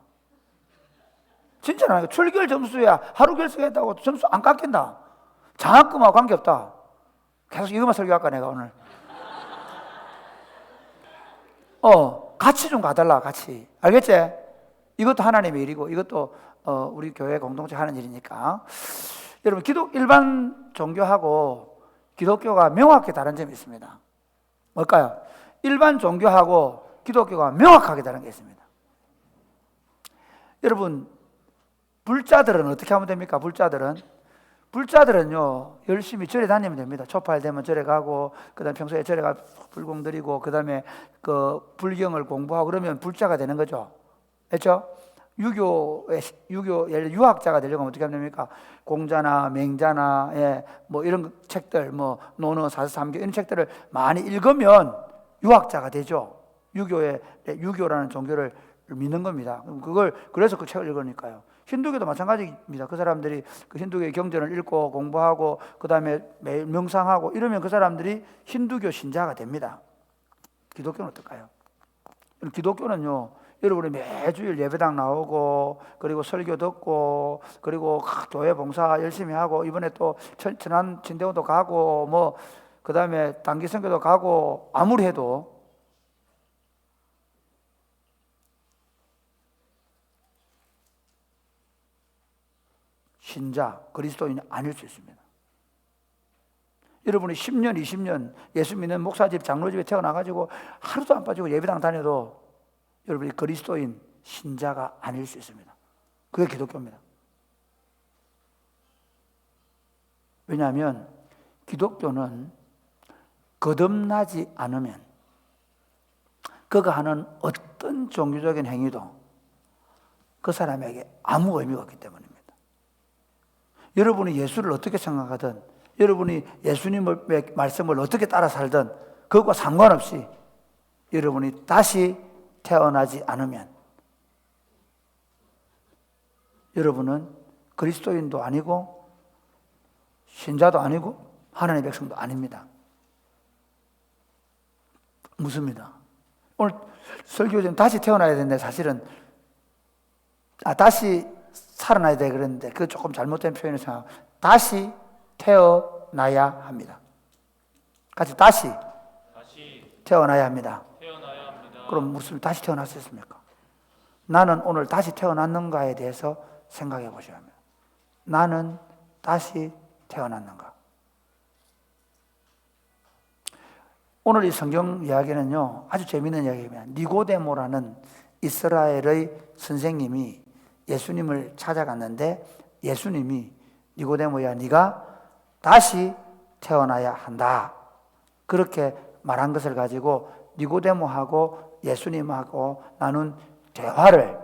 진짜로 출결 점수야 하루 결석했다고 점수 안 깎인다. 장학금하고 관계없다. 계속 이것만 설교할까 내가 오늘. 같이 좀 가달라. 같이. 알겠지? 이것도 하나님의 일이고 이것도 우리 교회 공동체 하는 일이니까. 여러분 일반 종교하고 기독교가 명확히 다른 점이 있습니다. 뭘까요? 일반 종교하고 기독교가 명확하게 다른 게 있습니다. 여러분 불자들은 어떻게 하면 됩니까? 불자들은요 열심히 절에 다니면 됩니다. 초파일 되면 절에 가고 그다음 평소에 절에 가 불공 드리고 그다음에 그 불경을 공부하고 그러면 불자가 되는 거죠. 그렇죠? 유교 예를 유학자가 되려고 하면 어떻게 하면 됩니까? 공자나 맹자나 뭐 이런 책들 뭐 논어 사서삼경 이런 책들을 많이 읽으면 유학자가 되죠. 유교라는 종교를 믿는 겁니다. 그래서 그 책을 읽으니까요. 힌두교도 마찬가지입니다. 그 사람들이 그 힌두교의 경전을 읽고 공부하고 그 다음에 매일 명상하고 이러면 그 사람들이 힌두교 신자가 됩니다. 기독교는 어떨까요? 기독교는요 여러분이 매주일 예배당 나오고 그리고 설교 듣고 그리고 교회 봉사 열심히 하고 이번에 또 천안 진대원도 가고 뭐 그 다음에 단기 선교도 가고 아무리 해도 신자, 그리스도인이 아닐 수 있습니다. 여러분이 10년, 20년 예수 믿는 목사집, 장로집에 태어나가지고 하루도 안 빠지고 예배당 다녀도 여러분이 그리스도인, 신자가 아닐 수 있습니다. 그게 기독교입니다. 왜냐하면 기독교는 거듭나지 않으면 그가 하는 어떤 종교적인 행위도 그 사람에게 아무 의미가 없기 때문입니다. 여러분이 예수를 어떻게 생각하든 여러분이 예수님의 말씀을 어떻게 따라 살든 그것과 상관없이 여러분이 다시 태어나지 않으면 여러분은 그리스도인도 아니고 신자도 아니고 하나님의 백성도 아닙니다. 무섭니다. 오늘 설교 전 다시 태어나야 되는데 사실은 다시 살아나야 돼 그랬는데 그거 조금 잘못된 표현을 생각하고 다시 태어나야 합니다. 같이 다시 태어나야 합니다. 그럼 무슨 다시 태어났습니까? 나는 오늘 다시 태어났는가에 대해서 생각해 보셔야 합니다. 나는 다시 태어났는가? 오늘 이 성경 이야기는요 아주 재미있는 이야기입니다. 니고데모라는 이스라엘의 선생님이 예수님을 찾아갔는데 예수님이 니고데모야 네가 다시 태어나야 한다 그렇게 말한 것을 가지고 니고데모하고 예수님하고 나눈 대화를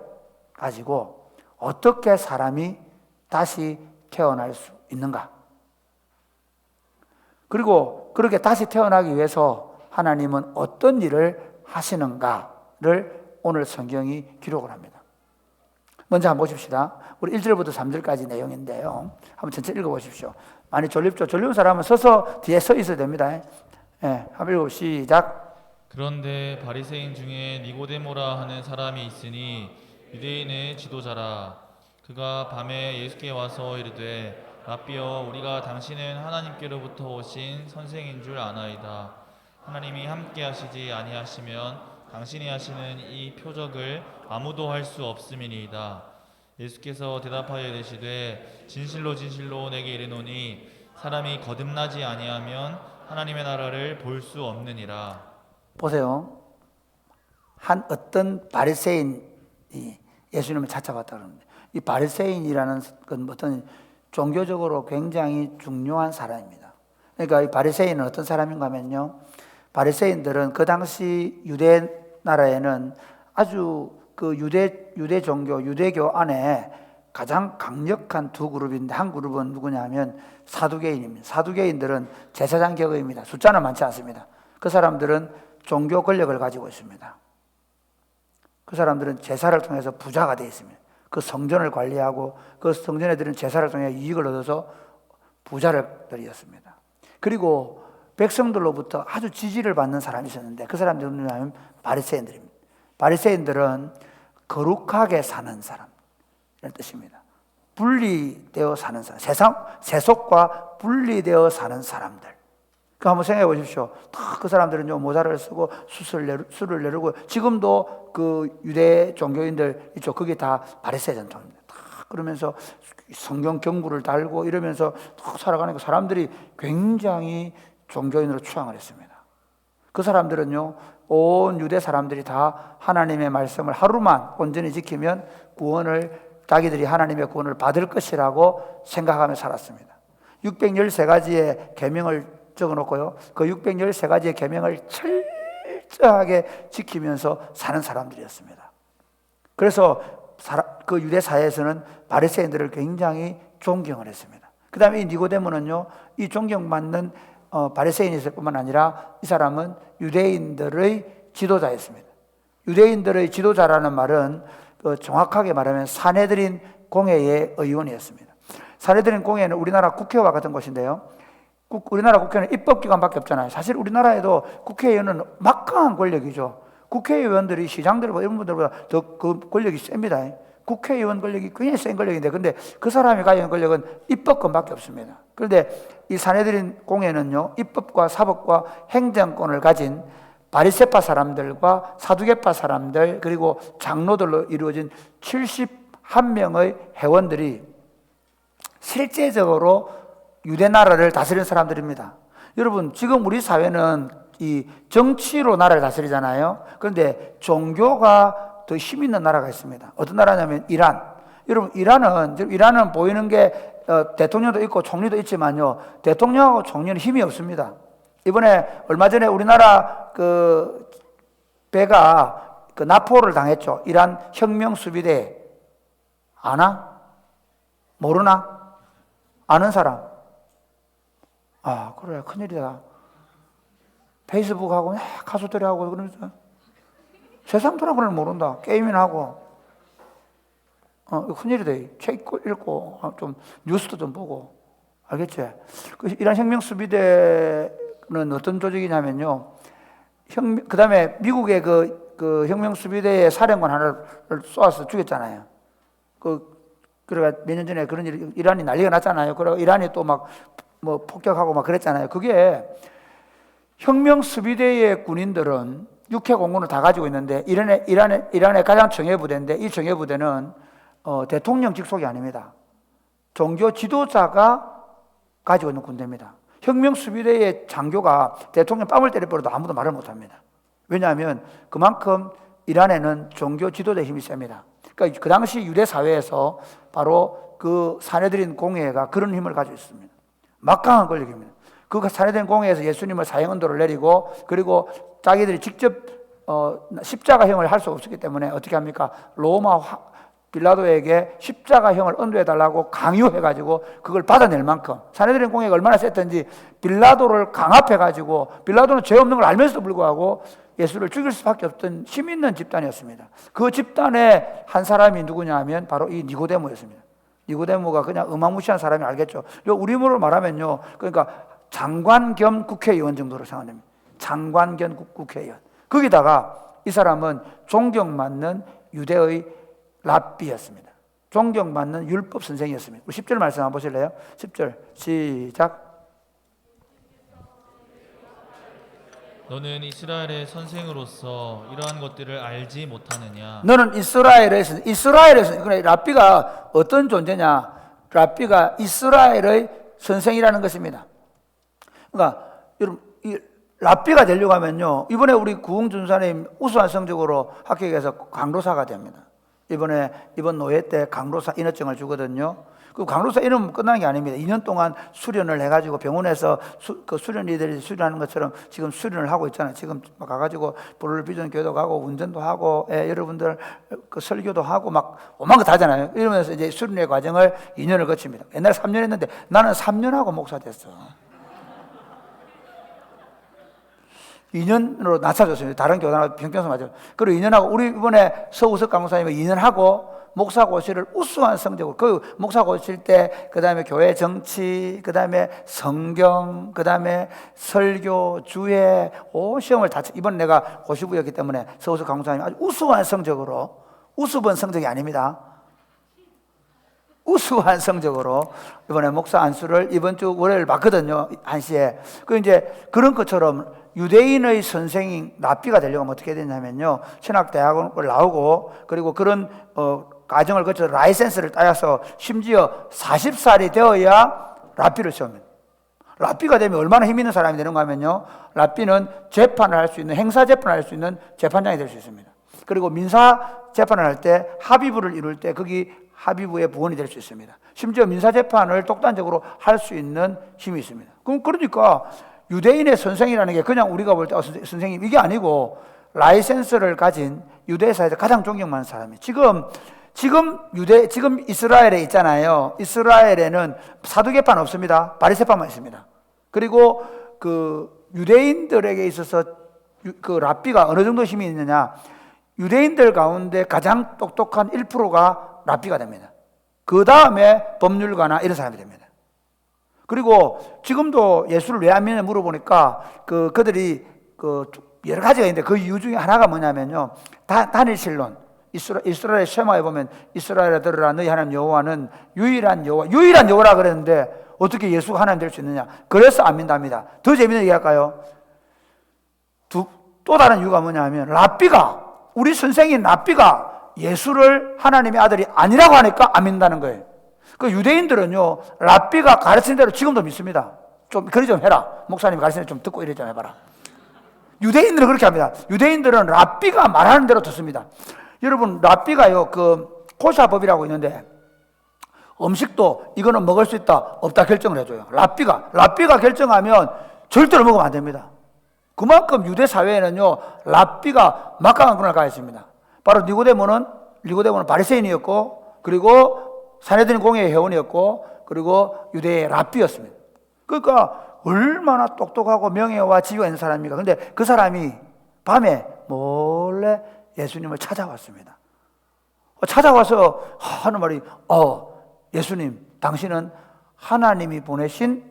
가지고 어떻게 사람이 다시 태어날 수 있는가, 그리고 그렇게 다시 태어나기 위해서 하나님은 어떤 일을 하시는가를 오늘 성경이 기록을 합니다. 먼저 한번 보십시다. 우리 1절부터 3절까지 내용인데요. 한번 전체 읽어보십시오. 많이 졸립죠? 졸리는 사람은 서서 뒤에 서 있어야 됩니다. 한번 읽어 시작. 그런데 바리새인 중에 니고데모라 하는 사람이 있으니 유대인의 지도자라. 그가 밤에 예수께 와서 이르되 라삐여 우리가 당신은 하나님께로부터 오신 선생인 줄 아나이다. 하나님이 함께 하시지 아니하시면 당신이 하시는 이 표적을 아무도 할 수 없음이니이다. 예수께서 대답하여 이르시되 진실로 진실로 내게 이르노니 사람이 거듭나지 아니하면 하나님의 나라를 볼 수 없느니라. 보세요. 한 어떤 바리새인이 예수님을 찾아왔다 그러는데 이 바리새인이라는 건 어떤 종교적으로 굉장히 중요한 사람입니다. 그러니까 이 바리새인은 어떤 사람인가 하면요. 바리새인들은 그 당시 유대 나라에는 아주 그 유대 종교, 유대교 안에 가장 강력한 두 그룹인데 한 그룹은 누구냐 하면 사두개인입니다. 사두개인들은 제사장 계급입니다. 숫자는 많지 않습니다. 그 사람들은 종교 권력을 가지고 있습니다. 그 사람들은 제사를 통해서 부자가 되어 있습니다. 그 성전을 관리하고 그 성전에 드리는 제사를 통해 이익을 얻어서 부자들이었습니다. 그리고 백성들로부터 아주 지지를 받는 사람이 있었는데 그 사람들은 누구냐면 바리새인들입니다. 바리새인들은 거룩하게 사는 사람 이런 뜻입니다. 분리되어 사는 사람, 세속과 분리되어 사는 사람들. 그 한번 생각해 보십시오. 그 사람들은요 모자를 쓰고 술을 내르고 지금도 그 유대 종교인들 있죠. 그게 다 바리새 전통입니다. 그러면서 성경 경부를 달고 이러면서 살아가는 사람들이 굉장히 종교인으로 추앙을 했습니다. 그 사람들은요 온 유대 사람들이 다 하나님의 말씀을 하루만 온전히 지키면 자기들이 하나님의 구원을 받을 것이라고 생각하며 살았습니다. 613가지의 계명을 적어놓고요 그 613가지의 계명을 철저하게 지키면서 사는 사람들이었습니다. 그래서 그 유대 사회에서는 바리새인들을 굉장히 존경을 했습니다. 그 다음에 이 니고데모는요 이 존경받는 바리새인이었을 뿐만 아니라 이 사람은 유대인들의 지도자였습니다. 유대인들의 지도자라는 말은 정확하게 말하면 사내들인 공회의 의원이었습니다. 사내들인 공회는 우리나라 국회와 같은 곳인데요 우리나라 국회는 입법기관밖에 없잖아요. 사실 우리나라에도 국회의원은 막강한 권력이죠. 국회의원들이 시장들과 이런 분들보다 더 그 권력이 셉니다. 국회의원 권력이 굉장히 센 권력인데 근데 그 사람이 가진 권력은 입법권밖에 없습니다. 그런데 이 사내들인 공회는요 입법과 사법과 행정권을 가진 바리새파 사람들과 사두개파 사람들 그리고 장로들로 이루어진 71명의 회원들이 실제적으로 유대 나라를 다스리는 사람들입니다. 여러분 지금 우리 사회는 이 정치로 나라를 다스리잖아요. 그런데 종교가 더 힘 있는 나라가 있습니다. 어떤 나라냐면 이란. 여러분 이란은 보이는 게 대통령도 있고 총리도 있지만요 대통령하고 총리는 힘이 없습니다. 이번에 얼마 전에 우리나라 그 배가 그 납포를 당했죠. 이란 혁명 수비대 아나? 모르나? 아는 사람? 아 그래 큰일이다. 페이스북하고 가수들이 하고 그러면서 세상 돌아보는 걸 모른다. 게임이나 하고 큰일이다. 책 읽고 좀 뉴스도 좀 보고 알겠지? 이란 혁명 수비대는 어떤 조직이냐면요. 그 다음에 미국의 그 혁명 수비대의 사령관 하나를 쏘아서 죽였잖아요. 그래가 몇 년 전에 그런 일이 이란이 난리가 났잖아요. 그리고 이란이 또 막 뭐 폭격하고 막 그랬잖아요. 그게 혁명 수비대의 군인들은 육해 공군을 다 가지고 있는데 이란의 가장 정예부대인데 이 정예부대는 대통령 직속이 아닙니다. 종교 지도자가 가지고 있는 군대입니다. 혁명 수비대의 장교가 대통령 뺨을 때려버려도 아무도 말을 못합니다. 왜냐하면 그만큼 이란에는 종교 지도자의 힘이 셉니다. 그러니까 그 당시 유대 사회에서 바로 그 사내들인 공회가 그런 힘을 가지고 있습니다. 막강한 권력입니다. 그 사내들인 공회에서 예수님을 사형언도를 내리고 그리고 자기들이 직접 십자가형을 할 수 없었기 때문에 어떻게 합니까? 로마 빌라도에게 십자가형을 언도해달라고 강요해가지고 그걸 받아낼 만큼 사내들인 공회가 얼마나 셌던지 빌라도를 강압해가지고 빌라도는 죄 없는 걸 알면서도 불구하고 예수를 죽일 수밖에 없던 힘 있는 집단이었습니다. 그 집단의 한 사람이 누구냐 하면 바로 이 니고데모였습니다. 니고데모가 그냥 어마무시한 사람이 알겠죠. 우리말로 말하면요. 그러니까 장관 겸 국회의원 정도로 생각됩니다. 장관 겸 국회의원. 거기다가 이 사람은 존경받는 유대의 랍비였습니다. 존경받는 율법 선생이었습니다. 우리 10절 말씀 한번 보실래요? 10절 시작. 너는 이스라엘의 선생으로서 이러한 것들을 알지 못하느냐? 너는 이스라엘에서 그래 랍비가 어떤 존재냐? 랍비가 이스라엘의 선생이라는 것입니다. 그러니까 여러분 이 랍비가 되려고 하면요 이번에 우리 구흥준사님 우수한 성적으로 합격해서 강도사가 됩니다. 이번 노예 때 강로사 인허증을 주거든요. 그 강로사 인허는 끝나는 게 아닙니다. 2년 동안 수련을 해가지고 병원에서 그 수련이들이 수련하는 것처럼 지금 수련을 하고 있잖아요. 지금 가가지고 블루비전 교회도 가고 운전도 하고 여러분들 그 설교도 하고 막 오만 거 다 하잖아요. 이러면서 이제 수련의 과정을 2년을 거칩니다. 옛날에 3년 했는데 나는 3년하고 목사 됐어. 2년으로 낮춰줬습니다. 다른 교단하고 평평선 맞아요. 그리고 2년하고 우리 이번에 서우석 강사님이 2년하고 목사고시를 우수한 성적으로 그 목사고실 때 그다음에 교회 정치 그다음에 성경 그다음에 설교 주회 시험을 다 이번 내가 고시부였기 때문에 서우석 강사님이 아주 우수한 성적으로 우수번 성적이 아닙니다. 우수한 성적으로 이번에 목사 안수를 이번 주 월요일 받거든요. 1시에. 그 이제 그런 것처럼 유대인의 선생인 랍비가 되려면 어떻게 해야 되냐면요. 신학대학원을 나오고 그리고 그런 과정을 거쳐서 라이센스를 따서 심지어 40살이 되어야 랍비를 시험합니다. 랍비가 되면 얼마나 힘 있는 사람이 되는가 하면요. 랍비는 재판을 할 수 있는 행사 재판을 할 수 있는 재판장이 될 수 있습니다. 그리고 민사 재판을 할 때 합의부를 이룰 때 거기 합의부의 부원이 될 수 있습니다. 심지어 민사 재판을 독단적으로 할 수 있는 힘이 있습니다. 그러니까 유대인의 선생이라는 게 그냥 우리가 볼 때 선생님 이게 아니고 라이센스를 가진 유대 사회에서 가장 존경받는 사람이에요. 지금 이스라엘에 있잖아요. 이스라엘에는 사두개파는 없습니다. 바리새파만 있습니다. 그리고 그 유대인들에게 있어서 그 랍비가 어느 정도 힘이 있느냐? 유대인들 가운데 가장 똑똑한 1%가 랍비가 됩니다. 그 다음에 법률가나 이런 사람이 됩니다. 그리고 지금도 예수를 왜 안 믿냐 물어보니까 그들이 여러 가지가 있는데 그 이유 중에 하나가 뭐냐면요. 단일신론. 이스라엘 쉐마에 보면 이스라엘아 들으라 너희 하나님 여호와는 유일한 여호와라 그랬는데 어떻게 예수가 하나님 될 수 있느냐. 그래서 안 믿답니다. 더 재밌는 얘기 할까요? 또 다른 이유가 뭐냐면 우리 선생인 랍비가 예수를 하나님의 아들이 아니라고 하니까 안 믿는다는 거예요. 그 유대인들은요 랍비가 가르친 대로 지금도 믿습니다. 좀 그리 좀 해라. 목사님이 가르치는 좀 듣고 이래 좀 해봐라. 유대인들은 그렇게 합니다. 유대인들은 랍비가 말하는 대로 듣습니다. 여러분 랍비가요 그 코샤법이라고 있는데 음식도 이거는 먹을 수 있다 없다 결정을 해줘요. 랍비가 결정하면 절대로 먹으면 안 됩니다. 그만큼 유대 사회에는요 랍비가 막강한 권한을 가졌습니다. 바로 니고데모는 바리새인이었고 그리고 사내들인 공회의 회원이었고 그리고 유대의 랍비였습니다. 그러니까 얼마나 똑똑하고 명예와 지위가 있는 사람입니까? 그런데 그 사람이 밤에 몰래 예수님을 찾아왔습니다. 찾아와서 하는 말이 예수님 당신은 하나님이 보내신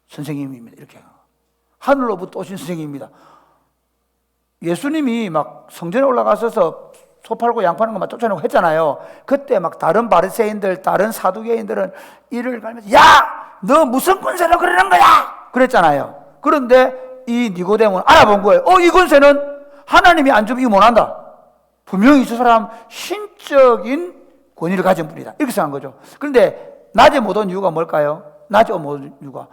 선생님입니다. 이렇게 하늘로부터 오신 선생님입니다. 예수님이 막 성전에 올라가셔서 소 팔고 양 파는 것만 쫓아내고 했잖아요. 그때 막 다른 바리새인들 다른 사두개인들은 이를 갈면서 야! 너 무슨 권세로 그러는 거야! 그랬잖아요. 그런데 이 니고데모는 알아본 거예요. 이 권세는 하나님이 안 주면 이거 못한다. 분명히 저 사람 신적인 권위를 가진 분이다. 이렇게 생각한 거죠. 그런데 낮에 못 온 이유가 뭘까요? 낮에 못 온 이유가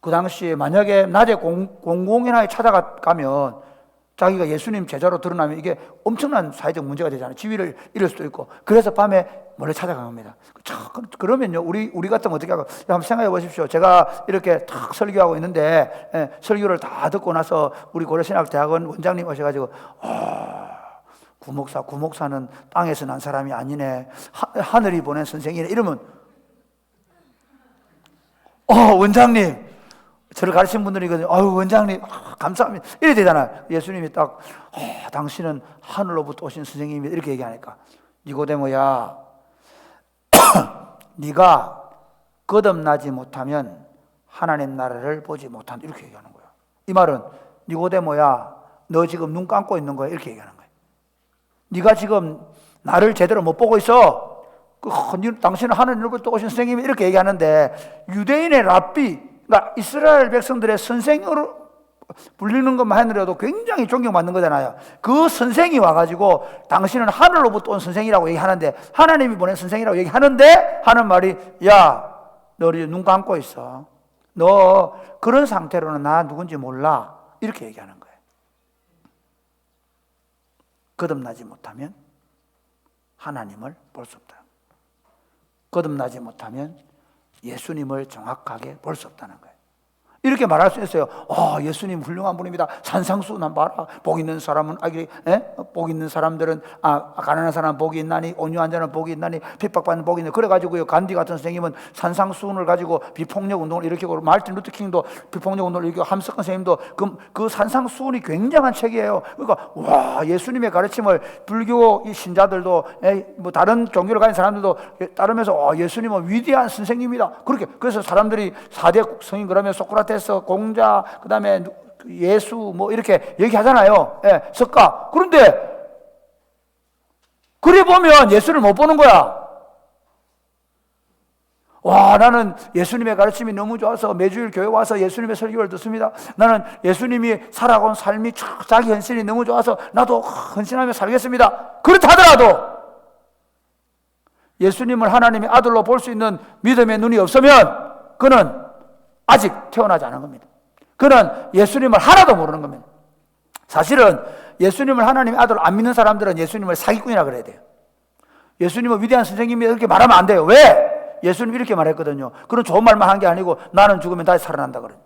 그 당시에 만약에 낮에 공공연하게 찾아가면 자기가 예수님 제자로 드러나면 이게 엄청난 사회적 문제가 되잖아요. 지위를 잃을 수도 있고. 그래서 밤에 몰래 찾아간 겁니다. 그러면요, 우리 같으면 어떻게 하고, 한번 생각해 보십시오. 제가 이렇게 탁 설교하고 있는데, 설교를 다 듣고 나서 우리 고려신학대학원 원장님 오셔가지고, 구목사는 땅에서 난 사람이 아니네. 하늘이 보낸 선생이네. 이러면, 원장님. 저를 가르친 분들이거든요. 원장님, 감사합니다. 이래 되잖아요. 예수님이 딱, 당신은 하늘로부터 오신 선생님이 이렇게 얘기하니까. 니고데모야, 네가 거듭나지 못하면 하나님 나라를 보지 못한다. 이렇게 얘기하는 거예요. 이 말은, 니고데모야, 너 지금 눈 감고 있는 거야. 이렇게 얘기하는 거예요. 네가 지금 나를 제대로 못 보고 있어. 당신은 하늘로부터 오신 선생님이 이렇게 얘기하는데, 유대인의 랍비, 그러니까 이스라엘 백성들의 선생으로 불리는 것만 하더라도 굉장히 존경받는 거잖아요. 그 선생이 와가지고 당신은 하늘로부터 온 선생이라고 얘기하는데, 하나님이 보낸 선생이라고 얘기하는데 하는 말이, 야, 너 눈 감고 있어. 너 그런 상태로는 나 누군지 몰라. 이렇게 얘기하는 거예요. 거듭나지 못하면 하나님을 볼 수 없다. 거듭나지 못하면 예수님을 정확하게 볼 수 없다는 거예요. 이렇게 말할 수 있어요. 예수님 훌륭한 분입니다. 산상수훈 봐라. 복 있는 사람은 복 있는 사람들은 가난한 사람은 복이 있나니 온유한 자는 복이 있나니 핍박받는 복이 있나니. 그래가지고요, 간디 같은 선생님은 산상수훈을 가지고 비폭력 운동을 일으키고, 마르틴 루터킹도 비폭력 운동을 일으키고, 함석헌 선생님도 그 산상수훈이 굉장한 책이에요. 그러니까 예수님의 가르침을 불교 신자들도 뭐 다른 종교를 가진 사람들도 따르면서 예수님은 위대한 선생님이다. 그렇게 그래서 사람들이 4대 성인 그러면 소크라테스, 공자, 그 다음에 예수 뭐 이렇게 얘기하잖아요. 석가. 그런데 그래 보면 예수를 못 보는 거야. 나는 예수님의 가르침이 너무 좋아서 매주일 교회 와서 예수님의 설교를 듣습니다. 나는 예수님이 살아온 삶이 자기 헌신이 너무 좋아서 나도 헌신하며 살겠습니다. 그렇다 하더라도 예수님을 하나님의 아들로 볼 수 있는 믿음의 눈이 없으면 그는 아직 태어나지 않은 겁니다. 그는 예수님을 하나도 모르는 겁니다. 사실은 예수님을 하나님의 아들로 안 믿는 사람들은 예수님을 사기꾼이라 그래야 돼요. 예수님은 위대한 선생님이 이렇게 말하면 안 돼요. 왜? 예수님이 이렇게 말했거든요. 그런 좋은 말만 한 게 아니고 나는 죽으면 다시 살아난다 그래요.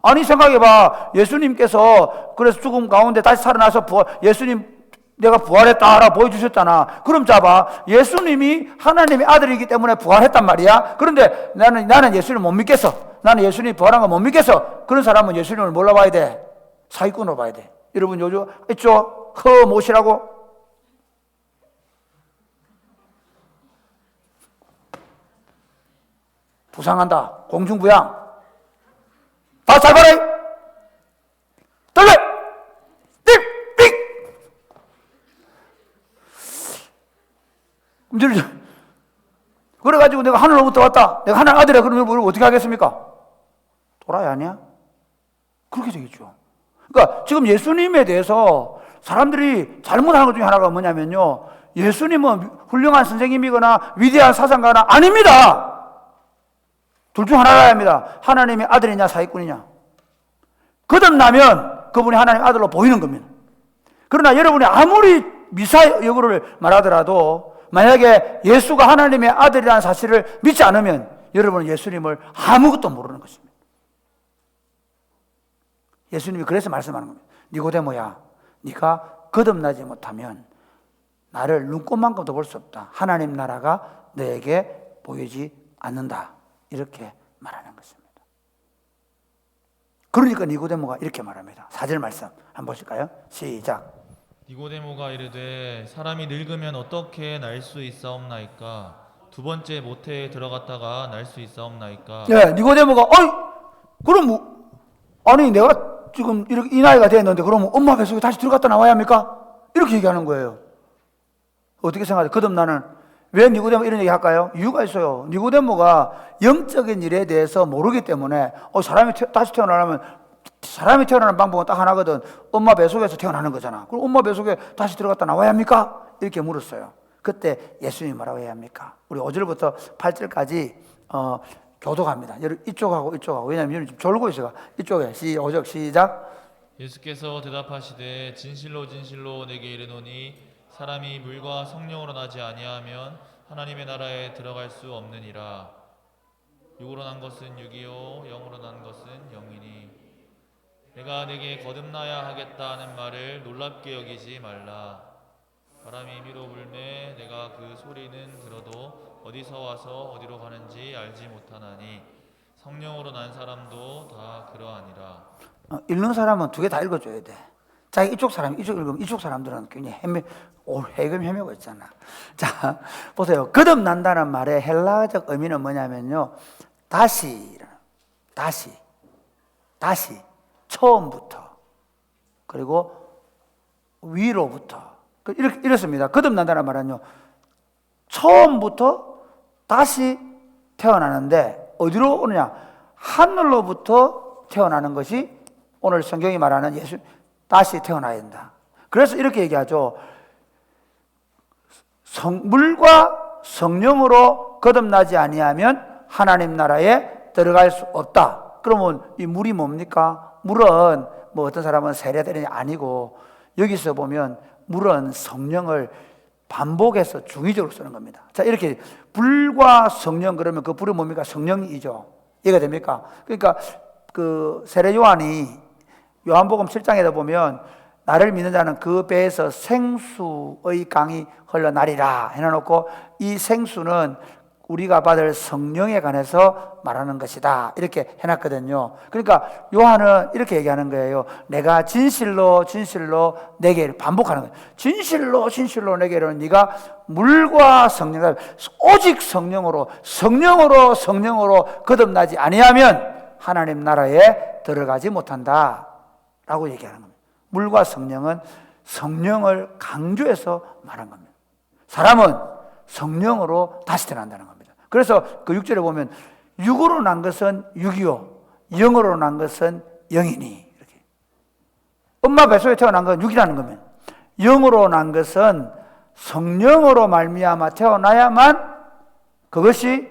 아니 생각해봐. 예수님께서 그래서 죽음 가운데 다시 살아나서 예수님 내가 부활했다라고 보여주셨잖아. 그럼 잡아. 예수님이 하나님의 아들이기 때문에 부활했단 말이야. 그런데 나는 예수님을 못 믿겠어. 나는 예수님이 부활한 거 못 믿겠어. 그런 사람은 예수님을 뭘로 봐야 돼? 사기꾼으로 봐야 돼. 여러분 요즘 있죠? 뭐시라고? 부상한다. 공중부양. 다 잘 봐라. 떨래. 그래가지고 내가 하늘로부터 왔다. 내가 하늘 아들이야. 그러면 어떻게 하겠습니까? 도라이 아니야? 그렇게 되겠죠. 그러니까 지금 예수님에 대해서 사람들이 잘못하는 것 중에 하나가 뭐냐면요, 예수님은 훌륭한 선생님이거나 위대한 사상가나 아닙니다. 둘 중 하나가 합니다. 하나님의 아들이냐 사기꾼이냐. 거듭나면 그분이 하나님의 아들로 보이는 겁니다. 그러나 여러분이 아무리 미사 여부를 말하더라도 만약에 예수가 하나님의 아들이라는 사실을 믿지 않으면 여러분은 예수님을 아무것도 모르는 것입니다. 예수님이 그래서 말씀하는 겁니다. 니고데모야, 네가 거듭나지 못하면 나를 눈꽃만큼도 볼 수 없다. 하나님 나라가 너에게 보이지 않는다. 이렇게 말하는 것입니다. 그러니까 니고데모가 이렇게 말합니다. 4절 말씀 한번 보실까요? 시작. 니고데모가 이르되 사람이 늙으면 어떻게 날 수 있사옵나이까? 두 번째 모태에 들어갔다가 날 수 있사옵나이까? 네, 니고데모가 그럼 아니 내가 지금 이렇게 이 나이가 됐는데 그러면 엄마 뱃속에 다시 들어갔다 나와야 합니까? 이렇게 얘기하는 거예요. 어떻게 생각하세요? 거듭나는 왜 니고데모 이런 얘기 할까요? 이유가 있어요. 니고데모가 영적인 일에 대해서 모르기 때문에 사람이 다시 태어나려면 사람이 태어나는 방법은 딱 하나거든. 엄마 뱃속에서 태어나는 거잖아. 그럼 엄마 뱃속에 다시 들어갔다 나와야 합니까? 이렇게 물었어요. 그때 예수님이 뭐라고 해야 합니까? 우리 5절부터 8절까지 교독합니다. 이쪽하고 왜냐하면 지금 졸고 있어요. 이쪽에 5절 시작. 예수께서 대답하시되 진실로 진실로 내게 이르노니 사람이 물과 성령으로 나지 아니하면 하나님의 나라에 들어갈 수 없느니라. 육으로 난 것은 육이요 영으로 난 것은 영이니 내가 내게 거듭나야 하겠다 하는 말을 놀랍게 여기지 말라. 바람이 미로 불매 내가 그 소리는 들어도 어디서 와서 어디로 가는지 알지 못하나니 성령으로 난 사람도 다 그러하니라. 읽는 사람은 두 개 다 읽어줘야 돼. 자기 이쪽 사람 이쪽 읽으면 이쪽 사람들은 굉장히 해금 헤매고 있잖아. 자 보세요. 거듭난다는 말의 헬라어적 의미는 뭐냐면요, 다시 처음부터 그리고 위로부터 이렇습니다. 거듭난다는 말은요, 처음부터 다시 태어나는데 어디로 오느냐? 하늘로부터 태어나는 것이 오늘 성경이 말하는 예수 다시 태어나야 된다. 그래서 이렇게 얘기하죠. 물과 성령으로 거듭나지 아니하면 하나님 나라에 들어갈 수 없다. 그러면 이 물이 뭡니까? 물은 뭐 어떤 사람은 세례되는 게 아니고 여기서 보면 물은 성령을 반복해서 중의적으로 쓰는 겁니다. 자, 이렇게 불과 성령 그러면 그 불이 뭡니까? 성령이죠. 이해가 됩니까? 그러니까 그 세례 요한이 요한복음 7장에다 보면 나를 믿는 자는 그 배에서 생수의 강이 흘러나리라 해놔놓고 이 생수는 우리가 받을 성령에 관해서 말하는 것이다 이렇게 해놨거든요. 그러니까 요한은 이렇게 얘기하는 거예요. 내가 진실로 진실로 내게 반복하는 거예요. 진실로 진실로 내게는 네가 물과 성령 오직 성령으로 거듭나지 아니하면 하나님 나라에 들어가지 못한다 라고 얘기하는 겁니다. 물과 성령은 성령을 강조해서 말한 겁니다. 사람은 성령으로 다시 태어난다는 겁니다. 그래서 그 6절에 보면 육으로 난 것은 육이요 영으로 난 것은 영이니 이렇게. 엄마 뱃속에 태어난 건 육이라는 겁니다. 영으로 난 것은 성령으로 말미암아 태어나야만 그것이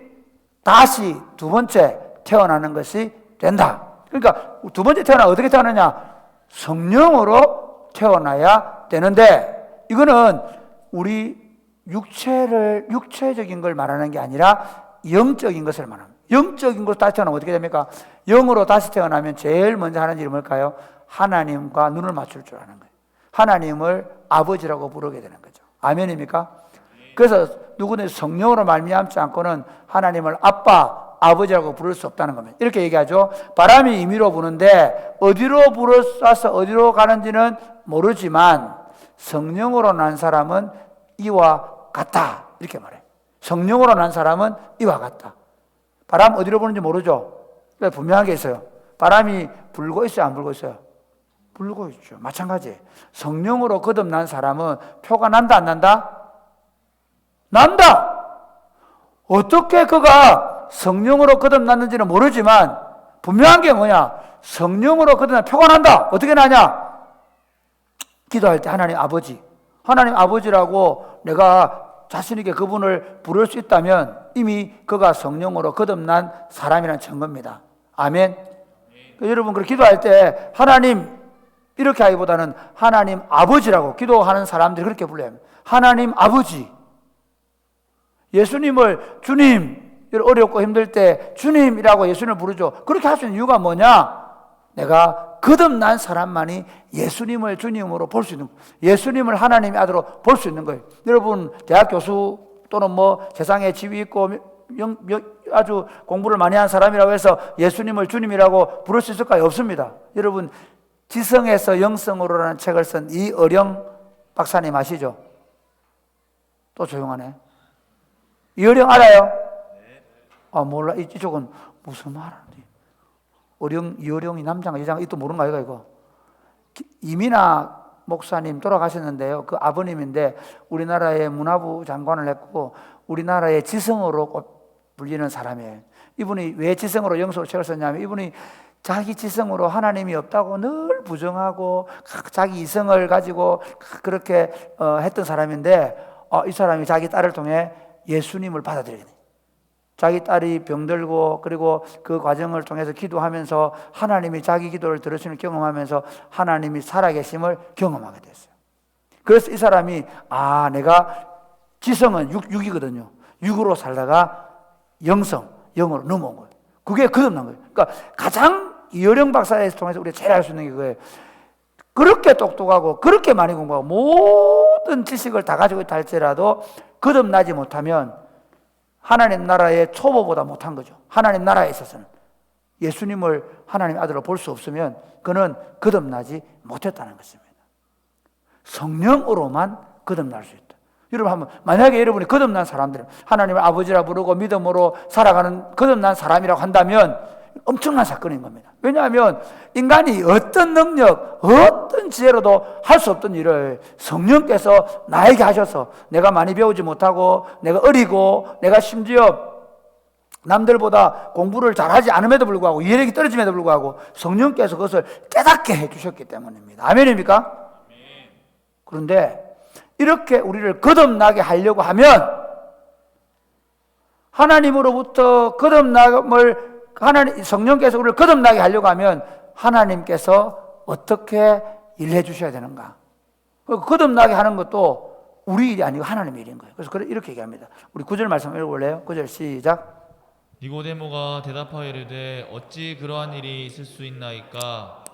다시 두 번째 태어나는 것이 된다. 그러니까 두 번째 태어나 어떻게 태어나냐? 성령으로 태어나야 되는데 이거는 우리 육체적인 걸 말하는 게 아니라 영적인 것을 말합니다. 영적인 것으로 다시 태어나면 어떻게 됩니까? 영으로 다시 태어나면 제일 먼저 하는 일이 뭘까요? 하나님과 눈을 맞출 줄 아는 거예요. 하나님을 아버지라고 부르게 되는 거죠. 아멘입니까? 그래서 누구든 성령으로 말미암지 않고는 하나님을 아빠, 아버지라고 부를 수 없다는 겁니다. 이렇게 얘기하죠. 바람이 임의로 부는데 어디로 불어쏴서 어디로 가는지는 모르지만 성령으로 난 사람은 이와 같다 이렇게 말해요. 성령으로 난 사람은 이와 같다. 바람 어디로 부는지 모르죠. 분명하게 있어요. 바람이 불고 있어요, 안 불고 있어요? 불고 있죠. 마찬가지. 성령으로 거듭난 사람은 표가 난다, 안 난다? 난다. 어떻게 그가 성령으로 거듭났는지는 모르지만 분명한 게 뭐냐? 성령으로 거듭난 표가 난다. 어떻게 나냐? 기도할 때 하나님 아버지라고 내가 자신에게 그분을 부를 수 있다면 이미 그가 성령으로 거듭난 사람이라는 증거입니다. 아멘. 여러분 그렇게 기도할 때 하나님 이렇게 하기보다는 하나님 아버지라고 기도하는 사람들이 그렇게 불러요. 하나님 아버지. 예수님을 주님, 어렵고 힘들 때 주님이라고 예수님을 부르죠. 그렇게 할 수 있는 이유가 뭐냐? 내가 거듭난 사람만이 예수님을 주님으로 볼 수 있는 거예요. 예수님을 하나님의 아들로 볼 수 있는 거예요. 여러분 대학 교수 또는 뭐 세상에 지위 있고 아주 공부를 많이 한 사람이라고 해서 예수님을 주님이라고 부를 수 있을까요? 없습니다. 여러분 지성에서 영성으로라는 책을 쓴 이어령 박사님 아시죠? 또 조용하네. 이어령 알아요? 아 몰라. 이쪽은 무슨 말하는지. 이어령이 남자인가 여자인가 이것도 모르는 거 아이가 이거. 이민아 목사님 돌아가셨는데요. 그 아버님인데 우리나라의 문화부 장관을 했고 우리나라의 지성으로 불리는 사람이에요. 이분이 왜 지성으로 영성으로 책을 썼냐면 이분이 자기 지성으로 하나님이 없다고 늘 부정하고 자기 이성을 가지고 그렇게 했던 사람인데 이 사람이 자기 딸을 통해 예수님을 받아들이게 돼요. 자기 딸이 병들고 그리고 그 과정을 통해서 기도하면서 하나님이 자기 기도를 들으시는 경험하면서 하나님이 살아계심을 경험하게 됐어요. 그래서 이 사람이 내가 지성은 육이거든요. 육으로 살다가 영으로 넘어온 거예요. 그게 거듭난 거예요. 그러니까 가장 이어령 박사에 통해서 우리가 제일 알 수 있는 게 그거예요. 그렇게 똑똑하고 그렇게 많이 공부하고 모든 지식을 다 가지고 있다 할지라도 거듭나지 못하면 하나님 나라의 초보보다 못한 거죠. 하나님 나라에 있어서는 예수님을 하나님 아들로 볼 수 없으면 그는 거듭나지 못했다는 것입니다. 성령으로만 거듭날 수 있다. 여러분 한번 만약에 여러분이 거듭난 사람들은 하나님을 아버지라 부르고 믿음으로 살아가는 거듭난 사람이라고 한다면 엄청난 사건인 겁니다. 왜냐하면 인간이 어떤 능력, 어떤 지혜로도 할 수 없던 일을 성령께서 나에게 하셔서 내가 많이 배우지 못하고 내가 어리고 내가 심지어 남들보다 공부를 잘하지 않음에도 불구하고 이해력이 떨어짐에도 불구하고 성령께서 그것을 깨닫게 해주셨기 때문입니다. 아멘입니까? 그런데 이렇게 우리를 거듭나게 하려고 하면 하나님으로부터 거듭남을 성령께서 우리를 거듭나게 하려고 하면 하나님께서 어떻게 일해 주셔야 되는가? 거듭나게 하는 것도 우리 일이 아니고 하나님의 일인 거예요. 그래서 이렇게 얘기합니다. 우리 9절 말씀 읽어볼래요? 9절 시작. 니고데모가 대답하여 이르되 어찌 그러한 일이 있을 수 있나이까.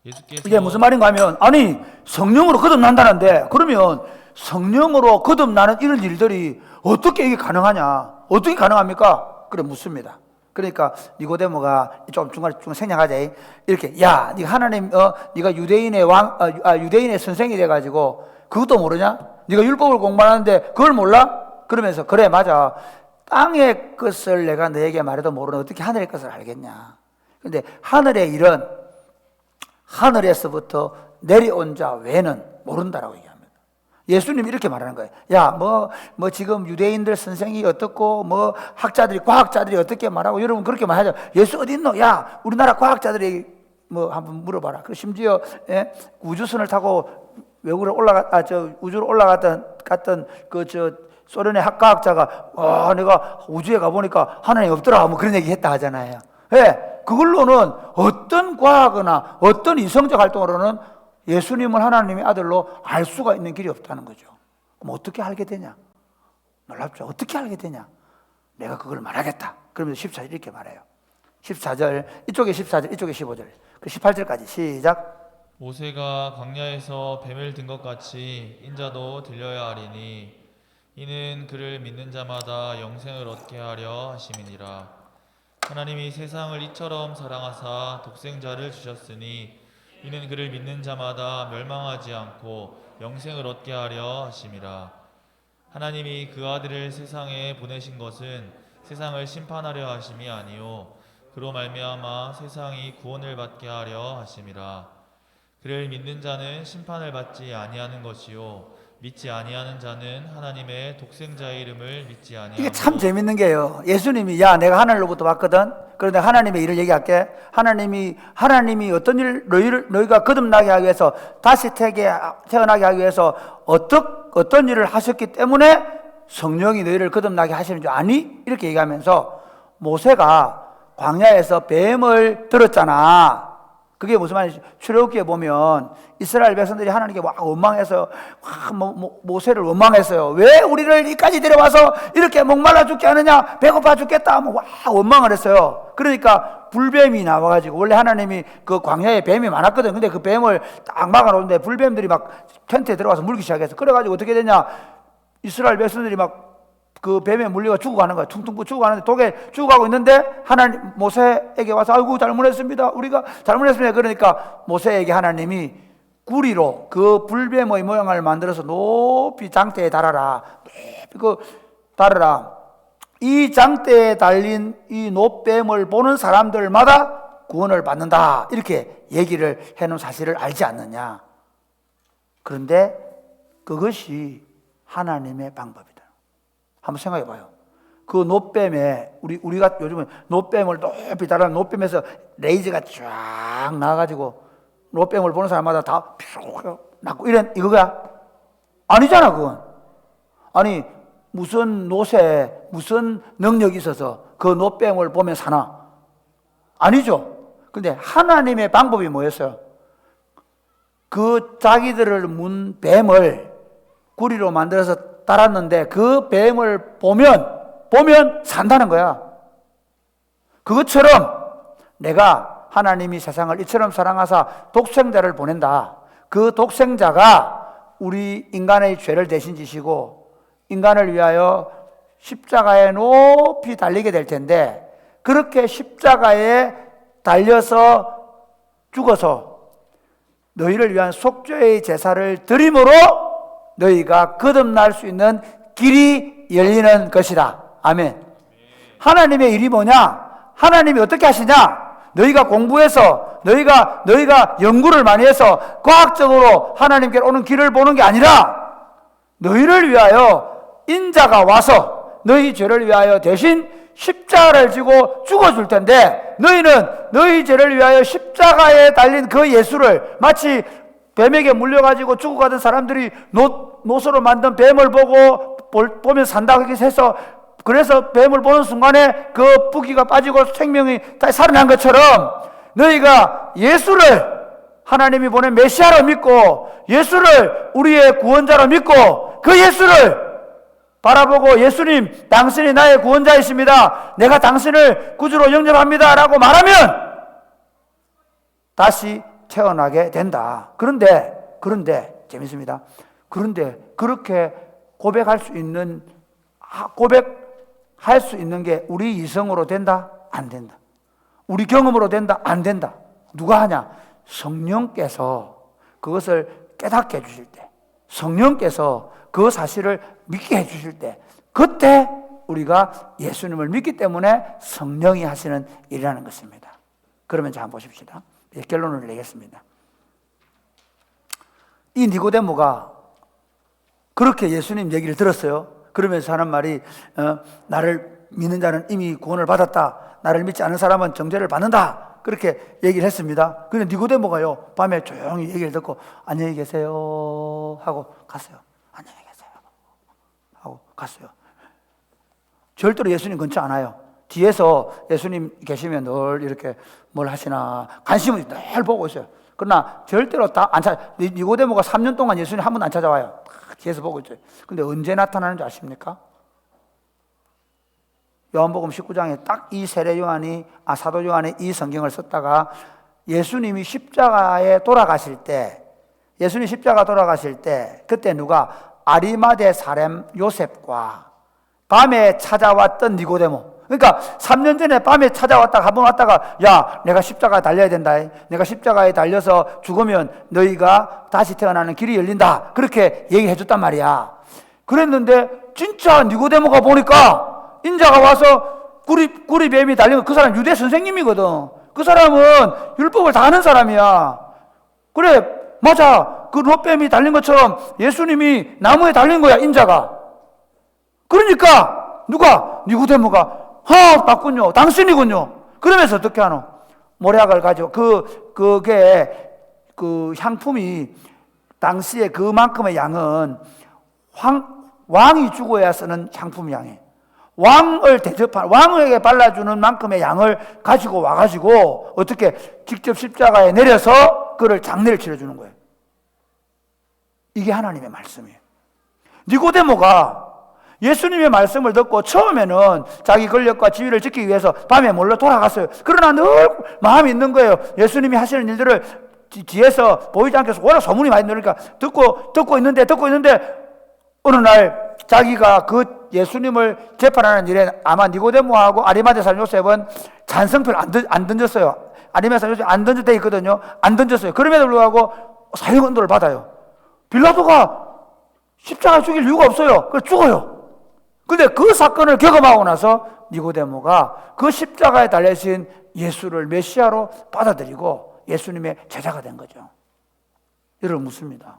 예수께서 이게 무슨 말인가 하면, 아니 성령으로 거듭난다는데 그러면 성령으로 거듭나는 이런 일들이 어떻게 이게 가능하냐? 어떻게 가능합니까? 그래 묻습니다. 그러니까 니고데모가 좀 중간에 생략하자. 이렇게, 야, 네가 하나님, 네가 유대인의 유대인의 선생이 돼가지고 그것도 모르냐? 네가 율법을 공부하는데 그걸 몰라? 그러면서, 그래 맞아. 땅의 것을 내가 너에게 말해도 모르는 어떻게 하늘의 것을 알겠냐? 근데 하늘의 일은 하늘에서부터 내려온 자 외에는 모른다라고 얘기합니다. 예수님이 이렇게 말하는 거예요. 야, 뭐 지금 유대인들 선생이 어떻고, 뭐 학자들이, 과학자들이 어떻게 말하고, 여러분 그렇게 말하죠. 예수 어디 있노? 야, 우리나라 과학자들이 뭐 한번 물어봐라. 그 심지어 우주선을 타고 외국으로 우주로 갔던 소련의 학과학자가 내가 우주에 가보니까 하나님 없더라. 뭐 그런 얘기 했다 하잖아요. 그걸로는 어떤 과학이나 어떤 이성적 활동으로는 예수님을 하나님의 아들로 알 수가 있는 길이 없다는 거죠. 그럼 어떻게 알게 되냐? 놀랍죠? 어떻게 알게 되냐? 내가 그걸 말하겠다. 그러면서 14절 이렇게 말해요. 14절, 이쪽에 14절, 이쪽에 15절. 그 18절까지 시작. 모세가 광야에서 뱀을 든 것 같이 인자도 들려야 하리니 이는 그를 믿는 자마다 영생을 얻게 하려 하심이니라. 하나님이 세상을 이처럼 사랑하사 독생자를 주셨으니 이는 그를 믿는 자마다 멸망하지 않고 영생을 얻게 하려 하심이라. 하나님이 그 아들을 세상에 보내신 것은 세상을 심판하려 하심이 아니요 그로 말미암아 세상이 구원을 받게 하려 하심이라. 그를 믿는 자는 심판을 받지 아니하는 것이요 믿지 아니하는 자는 하나님의 독생자의 이름을 믿지 아니하고. 이게 참 재밌는 게요. 예수님이 야 내가 하늘로부터 왔거든. 그런데 하나님의 일을 얘기할게. 하나님이 어떤 일 너희가 거듭나게 하기 위해서 다시 태어나게 하기 위해서 어떤 일을 하셨기 때문에 성령이 너희를 거듭나게 하시는 줄 아니? 이렇게 얘기하면서 모세가 광야에서 뱀을 들었잖아. 그게 무슨 말이지? 출애굽기에 보면 이스라엘 백성들이 하나님께 막 원망해서 모세를 원망했어요. 왜 우리를 이까지 데려와서 이렇게 목말라 죽게 하느냐? 배고파 죽겠다. 막 원망을 했어요. 그러니까 불뱀이 나와가지고 원래 하나님이 그 광야에 뱀이 많았거든. 근데 그 뱀을 딱 막아놓는데 불뱀들이 막 텐트에 들어가서 물기 시작했어. 그래가지고 어떻게 되냐? 이스라엘 백성들이 막 그 뱀에 물려가 죽어가는 거야. 퉁퉁 죽어가는데 독에 죽어가고 있는데 하나님 모세에게 와서 아이고 잘못했습니다. 우리가 잘못했습니다. 그러니까 모세에게 하나님이 구리로 그 불뱀의 모양을 만들어서 높이 장대에 달아라. 높이 달아라. 이 장대에 달린 이 노뱀을 보는 사람들마다 구원을 받는다. 이렇게 얘기를 해놓은 사실을 알지 않느냐. 그런데 그것이 하나님의 방법이다. 한번 생각해 봐요. 그 노뱀에 우리가 요즘은 노뱀을 높이 달아 노뱀에서 레이저가 쫙 나와가지고 노뱀을 보는 사람마다 다 낫고 이런 이거가 아니잖아. 그건 아니 무슨 노새 무슨 능력이 있어서 그 노뱀을 보면 사나? 아니죠. 근데 하나님의 방법이 뭐였어요? 그 자기들을 문 뱀을 구리로 만들어서 달았는데 그 뱀을 보면 산다는 거야. 그것처럼 내가 하나님이 세상을 이처럼 사랑하사 독생자를 보낸다. 그 독생자가 우리 인간의 죄를 대신 지시고 인간을 위하여 십자가에 높이 달리게 될 텐데 그렇게 십자가에 달려서 죽어서 너희를 위한 속죄의 제사를 드림으로 너희가 거듭날 수 있는 길이 열리는 것이다. 아멘. 하나님의 일이 뭐냐? 하나님이 어떻게 하시냐? 너희가 공부해서 너희가 연구를 많이 해서 과학적으로 하나님께 오는 길을 보는 게 아니라 너희를 위하여 인자가 와서 너희 죄를 위하여 대신 십자가를 지고 죽어줄 텐데 너희는 너희 죄를 위하여 십자가에 달린 그 예수를 마치 뱀에게 물려가지고 죽어가던 사람들이 노소로 만든 뱀을 보면 산다고 해서 그래서 뱀을 보는 순간에 그 부기가 빠지고 생명이 다시 살아난 것처럼 너희가 예수를 하나님이 보낸 메시아로 믿고 예수를 우리의 구원자로 믿고 그 예수를 바라보고 예수님 당신이 나의 구원자이십니다. 내가 당신을 구주로 영접합니다. 라고 말하면 다시 태어나게 된다. 그런데 재밌습니다. 그런데 그렇게 고백할 수 있는 게 우리 이성으로 된다? 안 된다. 우리 경험으로 된다? 안 된다. 누가 하냐? 성령께서 그것을 깨닫게 해주실 때, 성령께서 그 사실을 믿게 해주실 때, 그때 우리가 예수님을 믿기 때문에 성령이 하시는 일이라는 것입니다. 그러면 자, 한번 보십시다. 결론을 내겠습니다. 이 니고데모가 그렇게 예수님 얘기를 들었어요. 그러면서 하는 말이 나를 믿는 자는 이미 구원을 받았다. 나를 믿지 않은 사람은 정죄를 받는다. 그렇게 얘기를 했습니다. 그런데 니고데모가요, 밤에 조용히 얘기를 듣고 안녕히 계세요 하고 갔어요. 안녕히 계세요 하고 갔어요. 절대로 예수님 근처 안 와요. 뒤에서 예수님 계시면 늘 이렇게 뭘 하시나 관심을 늘 보고 있어요. 그러나 절대로 다 안 찾아. 니고데모가 3년 동안 예수님 한 번도 안 찾아와요. 뒤에서 보고 있어요. 근데 언제 나타나는 줄 아십니까? 요한복음 19장에 딱 이 세례 요한이, 사도 요한이 이 성경을 썼다가 예수님이 십자가에 돌아가실 때, 그때 누가 아리마대 사람 요셉과 밤에 찾아왔던 니고데모. 그러니까 3년 전에 밤에 찾아왔다가 한 번 왔다가 야, 내가 십자가에 달려야 된다. 내가 십자가에 달려서 죽으면 너희가 다시 태어나는 길이 열린다. 그렇게 얘기해 줬단 말이야. 그랬는데 진짜 니고데모가 보니까 인자가 와서 구리뱀이 달린 거, 그 사람 유대 선생님이거든. 그 사람은 율법을 다 아는 사람이야. 그래, 맞아. 그 롯뱀이 달린 것처럼 예수님이 나무에 달린 거야, 인자가. 그러니까 누가? 니고데모가 맞군요. 당신이군요. 그러면서 어떻게 하노? 모략을 가지고 그게 그 향품이 당시에 그만큼의 양은 왕이 죽어야 쓰는 향품 양이에요. 왕에게 발라주는 만큼의 양을 가지고 와가지고 어떻게 직접 십자가에 내려서 그를 장례를 치러주는 거예요. 이게 하나님의 말씀이에요. 니고데모가 예수님의 말씀을 듣고 처음에는 자기 권력과 지위를 지키기 위해서 밤에 몰래 돌아갔어요. 그러나 늘 마음이 있는 거예요. 예수님이 하시는 일들을 뒤에서 보이지 않게 해서 워낙 소문이 많이 들으니까 듣고 있는데 어느 날 자기가 그 예수님을 재판하는 일에 아마 니고데모하고 아리마대 사람 요셉은 찬성표를 안 던졌어요. 아리마대 사람 요셉 안 던졌대 있거든요. 안 던졌어요. 그럼에도 불구하고 사형 언도를 받아요. 빌라도가 십자가에 죽일 이유가 없어요. 그래서 죽어요. 근데 그 사건을 경험하고 나서 니고데모가 그 십자가에 달려신 예수를 메시아로 받아들이고 예수님의 제자가 된 거죠. 여러분 묻습니다.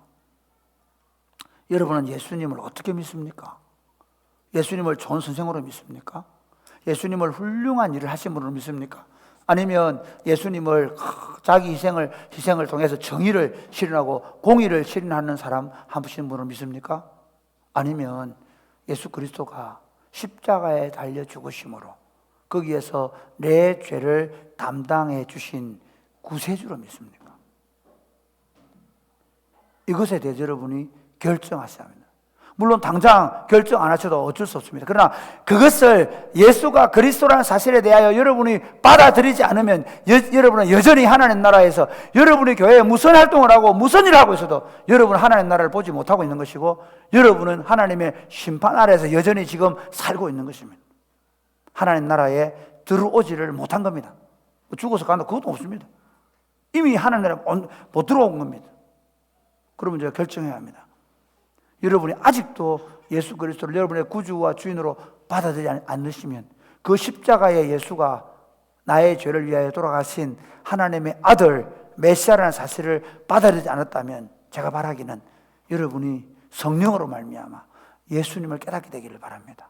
여러분은 예수님을 어떻게 믿습니까? 예수님을 좋은 선생으로 믿습니까? 예수님을 훌륭한 일을 하신 분으로 믿습니까? 아니면 예수님을 자기 희생을 통해서 정의를 실현하고 공의를 실현하는 사람 한 분으로 믿습니까? 아니면 예수 그리스도가 십자가에 달려 죽으심으로 거기에서 내 죄를 담당해 주신 구세주로 믿습니까? 이것에 대해서 여러분이 결정하셔야 합니다. 물론 당장 결정 안 하셔도 어쩔 수 없습니다. 그러나 그것을 예수가 그리스도라는 사실에 대하여 여러분이 받아들이지 않으면 여러분은 여전히 하나님 나라에서 여러분이 교회에 무슨 활동을 하고 무슨 일을 하고 있어도 여러분은 하나님 나라를 보지 못하고 있는 것이고 여러분은 하나님의 심판 아래에서 여전히 지금 살고 있는 것입니다. 하나님 나라에 들어오지를 못한 겁니다. 죽어서 간다 그것도 없습니다. 이미 하나님 나라에 못 들어온 겁니다. 그러면 제가 결정해야 합니다. 여러분이 아직도 예수 그리스도를 여러분의 구주와 주인으로 받아들이지 않으시면 그 십자가의 예수가 나의 죄를 위하여 돌아가신 하나님의 아들 메시아라는 사실을 받아들이지 않았다면 제가 바라기는 여러분이 성령으로 말미암아 예수님을 깨닫게 되기를 바랍니다.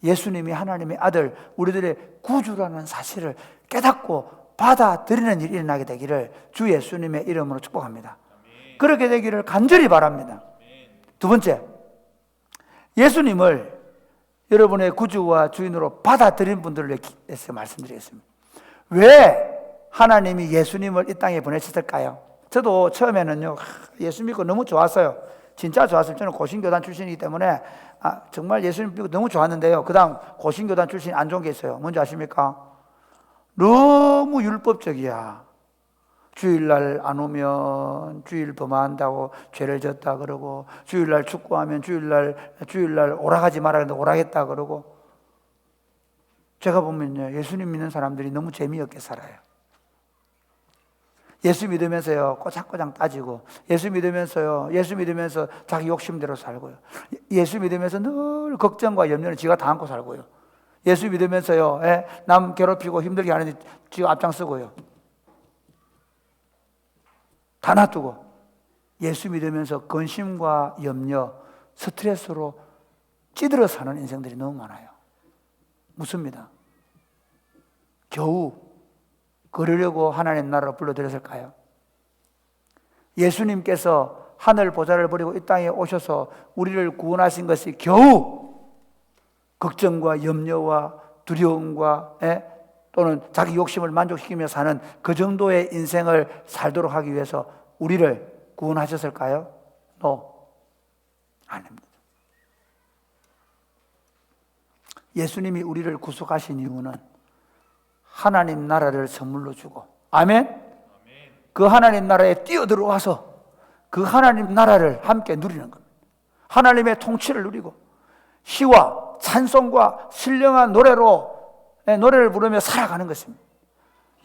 예수님이 하나님의 아들 우리들의 구주라는 사실을 깨닫고 받아들이는 일이 일어나게 되기를 주 예수님의 이름으로 축복합니다. 그렇게 되기를 간절히 바랍니다. 두 번째, 예수님을 여러분의 구주와 주인으로 받아들인 분들을 위해서 말씀드리겠습니다. 왜 하나님이 예수님을 이 땅에 보내셨을까요? 저도 처음에는요, 예수 믿고 너무 좋았어요. 진짜 좋았어요. 저는 고신교단 출신이기 때문에 정말 예수 믿고 너무 좋았는데요. 그 다음 고신교단 출신이 안 좋은 게 있어요. 뭔지 아십니까? 너무 율법적이야. 주일날 안 오면 주일 범한다고 죄를 졌다 그러고, 주일날 축구하면 주일날 오락하지 말아야 되는데 오락했다 그러고. 제가 보면요, 예수님 믿는 사람들이 너무 재미없게 살아요. 예수 믿으면서요, 꼬장꼬장 따지고, 예수 믿으면서 자기 욕심대로 살고요. 예수 믿으면서 늘 걱정과 염려는 지가 다 안고 살고요. 예수 믿으면서요, 남 괴롭히고 힘들게 하는데 지가 앞장서고요. 다 놔두고 예수 믿으면서 근심과 염려, 스트레스로 찌들어 사는 인생들이 너무 많아요. 묻습니다. 겨우 그러려고 하나님 나라로 불러들였을까요? 예수님께서 하늘 보좌를 버리고 이 땅에 오셔서 우리를 구원하신 것이 겨우 걱정과 염려와 두려움과 또는 자기 욕심을 만족시키며 사는 그 정도의 인생을 살도록 하기 위해서 우리를 구원하셨을까요? No. 아닙니다. 예수님이 우리를 구속하신 이유는 하나님 나라를 선물로 주고, 아멘? 그 하나님 나라에 뛰어들어와서 그 하나님 나라를 함께 누리는 겁니다. 하나님의 통치를 누리고 시와 찬송과 신령한 노래를 부르며 살아가는 것입니다.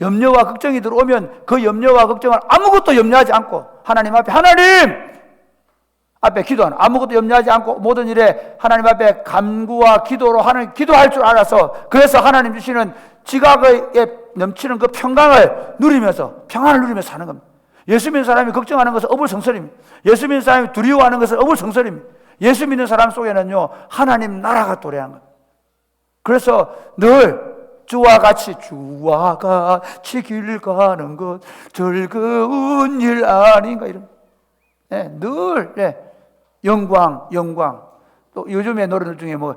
염려와 걱정이 들어오면 그 염려와 걱정을 아무것도 염려하지 않고 하나님 앞에 기도하는, 아무것도 염려하지 않고 모든 일에 하나님 앞에 간구와 기도로 기도할 줄 알아서, 그래서 하나님 주시는 지각에 넘치는 그 평강을 누리면서, 평안을 누리면서 사는 겁니다. 예수 믿는 사람이 걱정하는 것은 어불성설입니다. 예수 믿는 사람이 두려워하는 것은 어불성설입니다. 예수 믿는 사람 속에는요, 하나님 나라가 도래하는 겁니다. 그래서 늘 주와 같이 길 가는 것 즐거운 일 아닌가, 이런. 늘 영광. 또 요즘에 노래들 중에 뭐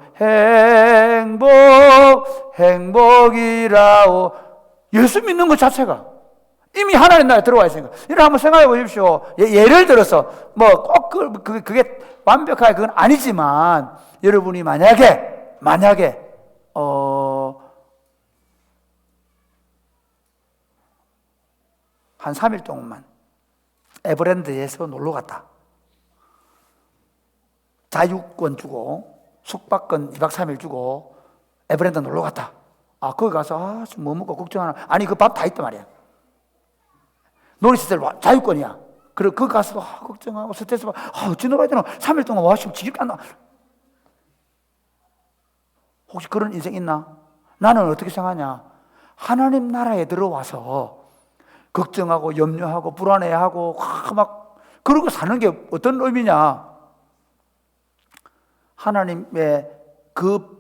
행복이라오. 예수 믿는 것 자체가 이미 하나님 나라에 들어와 있으니까. 이런 한번 생각해 보십시오. 예를 들어서 뭐 꼭 그게 완벽하게 그건 아니지만, 여러분이 만약에 한 3일 동안만 에버랜드에서 놀러 갔다. 자유권 주고 숙박권 2박 3일 주고 에버랜드 놀러 갔다. 거기 가서 뭐 먹고 걱정하나. 아니 그 밥 다 있단 말이야. 놀이시설 자유권이야. 그리고 거기 가서 걱정하고 스트레스 받고 어찌 놀아야 되나. 3일 동안 와시면 지겹게 안 나. 혹시 그런 인생 있나? 나는 어떻게 생각하냐. 하나님 나라에 들어와서 걱정하고 염려하고 불안해하고 막 그러고 사는 게 어떤 의미냐. 하나님의 그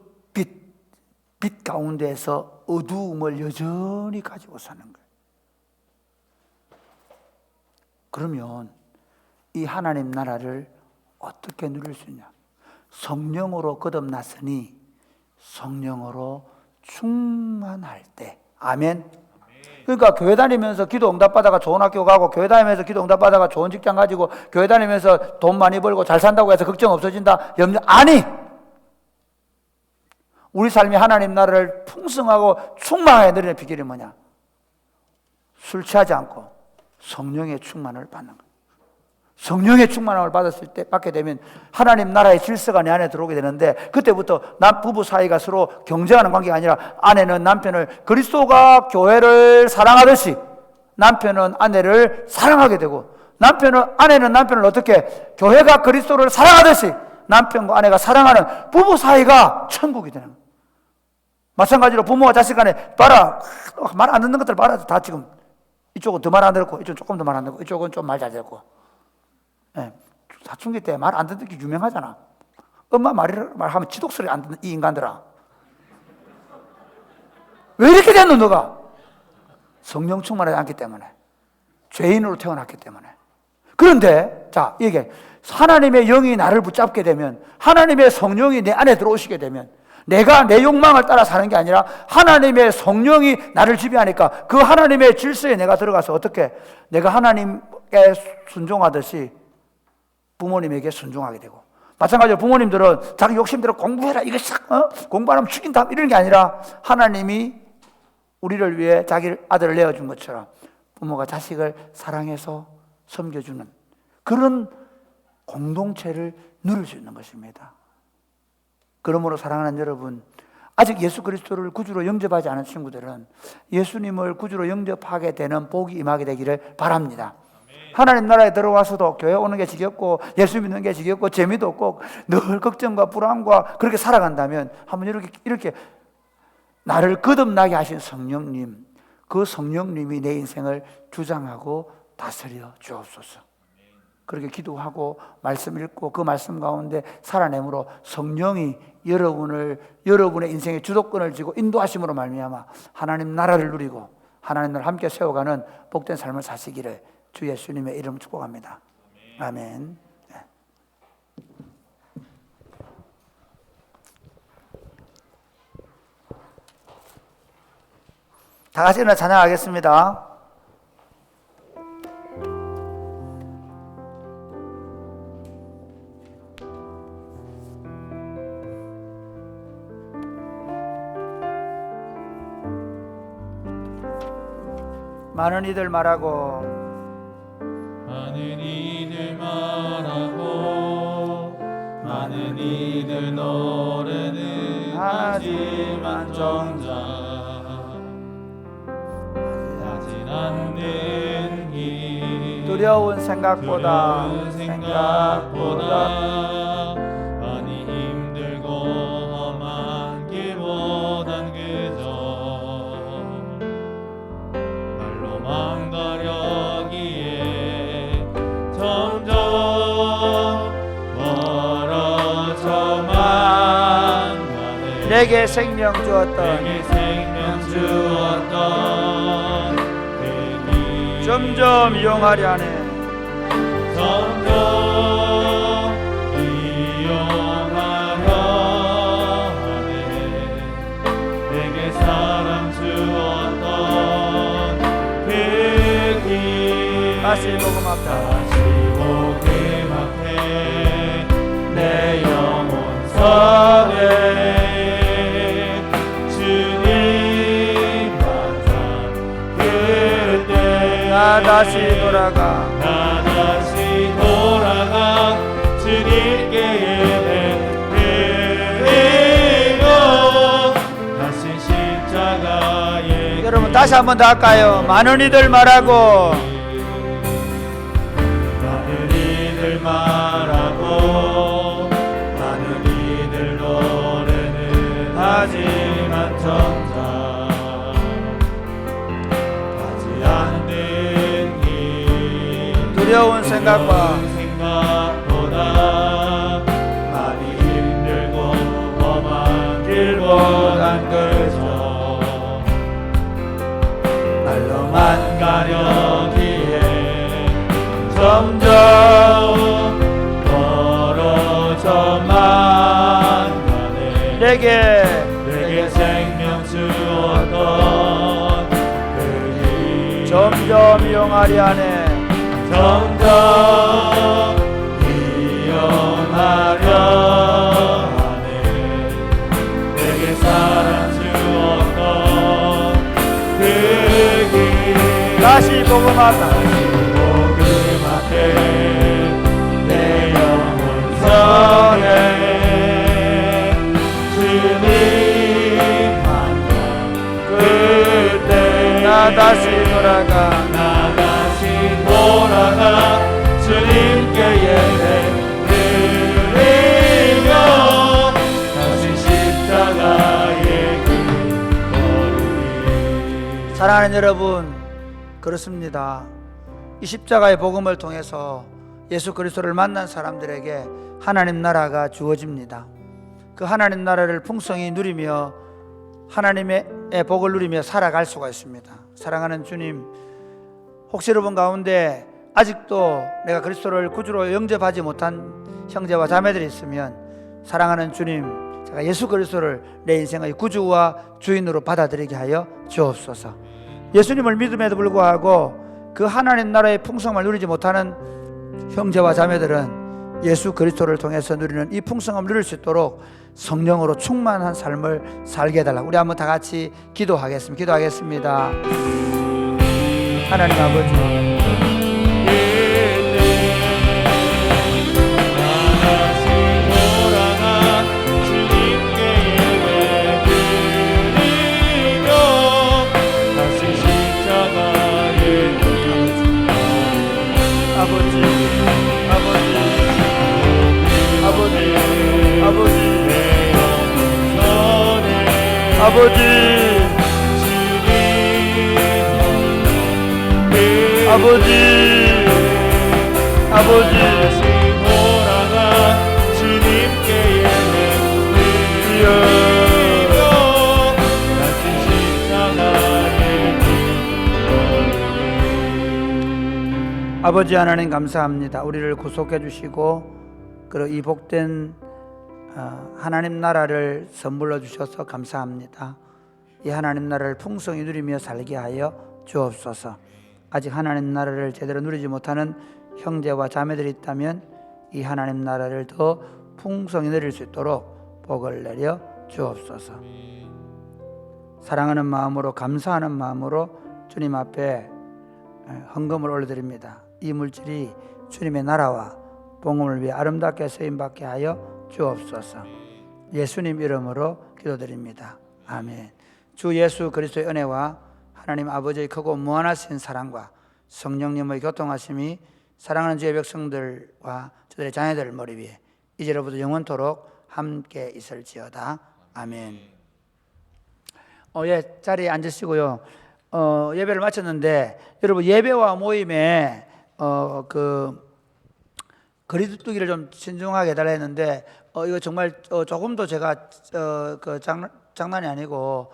빛 가운데에서 어두움을 여전히 가지고 사는 거예요. 그러면 이 하나님 나라를 어떻게 누릴 수 있냐. 성령으로 거듭났으니 성령으로 충만할 때. 아멘. 그러니까 교회 다니면서 기도 응답받아가 좋은 학교 가고, 교회 다니면서 기도 응답받아가 좋은 직장 가지고, 교회 다니면서 돈 많이 벌고 잘 산다고 해서 걱정 없어진다? 아니! 우리 삶이 하나님 나라를 풍성하고 충만하게 누리는 비결이 뭐냐? 술 취하지 않고 성령의 충만을 받는 거예요. 성령의 충만함을 받게 되면 하나님 나라의 질서가 내 안에 들어오게 되는데, 그때부터 부부 사이가 서로 경쟁하는 관계가 아니라 아내는 남편을, 그리스도가 교회를 사랑하듯이 남편은 아내를 사랑하게 되고, 아내는 남편을 어떻게, 교회가 그리스도를 사랑하듯이 남편과 아내가 사랑하는 부부 사이가 천국이 되는 거예요. 마찬가지로 부모와 자식 간에 봐라, 말 안 듣는 것들 봐라. 다 지금 이쪽은 더 말 안 듣고, 이쪽은 조금 더 말 안 듣고, 이쪽은 좀 말 잘 듣고. 사춘기 때 말 안 듣는 게 유명하잖아. 엄마 말하면 지독소리 안 듣는 이 인간들아. 왜 이렇게 됐노 너가? 성령 충만하지 않기 때문에, 죄인으로 태어났기 때문에. 그런데 자, 이게 하나님의 영이 나를 붙잡게 되면, 하나님의 성령이 내 안에 들어오시게 되면, 내가 내 욕망을 따라 사는 게 아니라 하나님의 성령이 나를 지배하니까 그 하나님의 질서에 내가 들어가서 어떻게, 내가 하나님 순종하듯이 부모님에게 순종하게 되고, 마찬가지로 부모님들은 자기 욕심대로 공부해라, 이거 공부 안 하면 죽인다, 이런 게 아니라 하나님이 우리를 위해 자기 아들을 내어준 것처럼 부모가 자식을 사랑해서 섬겨주는 그런 공동체를 누릴 수 있는 것입니다. 그러므로 사랑하는 여러분, 아직 예수 그리스도를 구주로 영접하지 않은 친구들은 예수님을 구주로 영접하게 되는 복이 임하게 되기를 바랍니다. 하나님 나라에 들어와서도 교회 오는 게 지겹고 예수 믿는 게 지겹고 재미도 없고 늘 걱정과 불안과 그렇게 살아간다면 한번 이렇게 나를 거듭나게 하신 성령님, 그 성령님이 내 인생을 주장하고 다스려 주옵소서. 그렇게 기도하고 말씀 읽고 그 말씀 가운데 살아내므로 성령이 여러분의 인생의 주도권을 쥐고 인도하심으로 말미암아 하나님 나라를 누리고 하나님 나라를 함께 세워가는 복된 삶을 사시기를 주 예수님의 이름으로 축복합니다. 아멘. 네. 다 같이 일어나 찬양하겠습니다. 많은 이들 말하고 많은 이들 말하고 많은 이들 노래는 하지만 정작 하지 않는 일 두려운 생각보다 많이 힘들고 험한 길보단 그저 말로만 가려기에 점점 멀어져만 가네. 내게 생명 주었던 그 길 점점 이용하려 하네. 점점 이용하려 하네. 내게 사랑 주었던 그 길 다시 복음합다. 다시 복음합해 내 영혼 선에 주님 만나 그때 나 다시 돌아가 주님께 예배드리고 다시 십자가에 여러분 다시 한번 더 할까요? 많은 이들 말하고 많은 이들 말하고 많은 이들 노래는 하지만 정작 하지 않는 일 두려운 생각과 생각보다 많이 힘들고 험한 길보단 그저 말로만 가려기에 점점 멀어져만 가네. 내게 생명 주었던 그 길 점점 이용하려 하네. 점점 이용하려 하네. 내게 사랑 주었던 그 길 다시 복음하다. 복음하되 내 영혼 선에 주님 만나 그때 나 다시 돌아가 주님께 예배드리며 다시 십자가의 길 걸으리. 사랑하는 여러분, 그렇습니다. 이 십자가의 복음을 통해서 예수 그리스도를 만난 사람들에게 하나님 나라가 주어집니다. 그 하나님 나라를 풍성히 누리며 하나님의 복을 누리며 살아갈 수가 있습니다. 사랑하는 주님, 혹시 여러분 가운데 아직도 내가 그리스도를 구주로 영접하지 못한 형제와 자매들이 있으면 사랑하는 주님, 제가 예수 그리스도를 내 인생의 구주와 주인으로 받아들이게 하여 주옵소서. 예수님을 믿음에도 불구하고 그 하나님 나라의 풍성함을 누리지 못하는 형제와 자매들은 예수 그리스도를 통해서 누리는 이 풍성함을 누릴 수 있도록 성령으로 충만한 삶을 살게 해달라. 우리 한번 다 같이 기도하겠습니다. 기도하겠습니다. 하나님 아버지, 아버지 돌아가 주님께 예배드리며 같은 십자가에 아버지 하나님 감사합니다. 우리를 구속해 주시고 그리고 이 복된 하나님 나라를 선물로 주셔서 감사합니다. 이 하나님 나라를 풍성히 누리며 살게 하여 주옵소서. 아직 하나님 나라를 제대로 누리지 못하는 형제와 자매들이 있다면 이 하나님 나라를 더 풍성히 누릴 수 있도록 복을 내려 주옵소서. 사랑하는 마음으로 감사하는 마음으로 주님 앞에 헌금을 올려드립니다. 이 물질이 주님의 나라와 복음을 위해 아름답게 쓰임받게 하여 주옵소서. 예수님 이름으로 기도드립니다. 아멘. 주 예수 그리스도의 은혜와 하나님 아버지의 크고 무한하신 사랑과 성령님의 교통하심이 사랑하는 주의 백성들과 저들의 자녀들 머리 위에 이제로부터 영원토록 함께 있을지어다. 아멘. 예, 자리에 앉으시고요. 예배를 마쳤는데 여러분 예배와 모임에 거리두기를 좀 신중하게 해달라 했는데 이거 정말 조금도 제가 장난이 아니고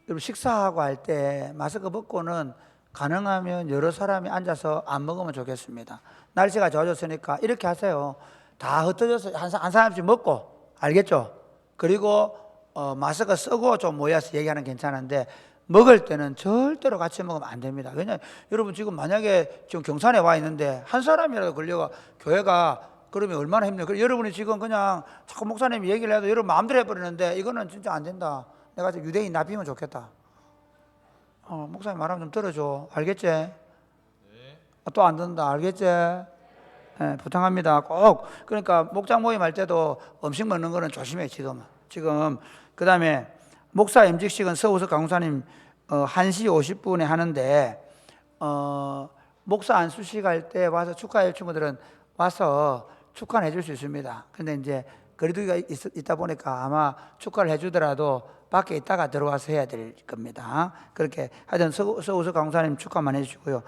여러분 식사하고 할 때 마스크 벗고는 가능하면 여러 사람이 앉아서 안 먹으면 좋겠습니다. 날씨가 좋아졌으니까 이렇게 하세요. 다 흩어져서 한 사람씩 먹고, 알겠죠? 그리고 마스크 쓰고 좀 모여서 얘기하는 괜찮은데 먹을 때는 절대로 같이 먹으면 안 됩니다. 왜냐하면 여러분 지금 만약에 지금 경산에 와 있는데 한 사람이라도 걸려가 교회가 그러면 얼마나 힘들어요. 여러분이 지금 그냥 자꾸 목사님이 얘기를 해도 여러분 마음대로 해버리는데 이거는 진짜 안 된다. 내가 지금 유대인 납이면 좋겠다. 목사님 말하면 좀 들어줘. 알겠지? 네. 또 안 듣는다. 알겠지? 네, 부탁합니다. 꼭. 그러니까 목장 모임 할 때도 음식 먹는 거는 조심해 지금. 그 다음에 목사 임직식은 서우석 강사님 1시 50분에 하는데 목사 안수식 할 때 와서 축하할 친구들은 와서 축하는 해줄 수 있습니다. 근데 이제 거리두기가 있다 보니까 아마 축하를 해주더라도 밖에 있다가 들어와서 해야 될 겁니다. 그렇게 하여튼 서우석 강사님 축하만 해주시고요.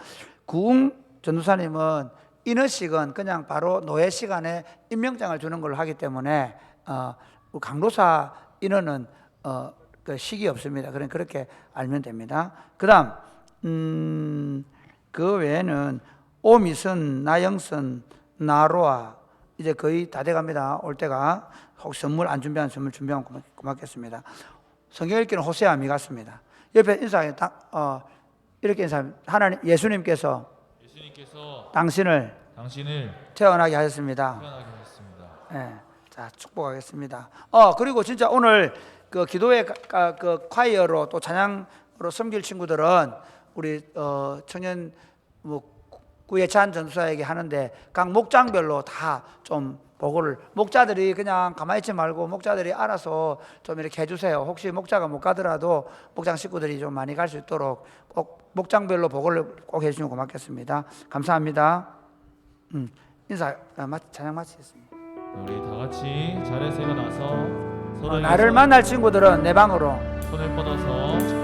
구웅 전도사님은 인허식은 그냥 바로 노예 시간에 임명장을 주는 걸로 하기 때문에 강도사 인허는 그 식이 없습니다. 그러니까 그렇게 알면 됩니다. 그 다음 그 외에는 오미선, 나영선, 나로아 이제 거의 다 돼갑니다. 올 때가 혹시 선물 안 준비한 선물 준비하면 고맙겠습니다. 성경 읽기는 호세아 미 같습니다. 옆에 인사하게 이렇게 인사합니다. 하나님 예수님께서 당신을 태어나게 하셨습니다. 네, 자 축복하겠습니다. 그리고 진짜 오늘 그 기도회 그 콰이어로 또 찬양으로 섬길 친구들은 우리 청년 구예찬 전도사에게 하는데 각 목장별로 다 좀 보고를 목자들이 그냥 가만히 있지 말고 목자들이 알아서 좀 이렇게 해주세요. 혹시 목자가 못 가더라도 목장 식구들이 좀 많이 갈 수 있도록 꼭 목장별로 보고를 꼭 해주시면 고맙겠습니다. 감사합니다. 인사 찬양 마치겠습니다. 우리 다 같이 자리에서 일어나서 서로 나를 만날 친구들은 내 방으로 손을 뻗어서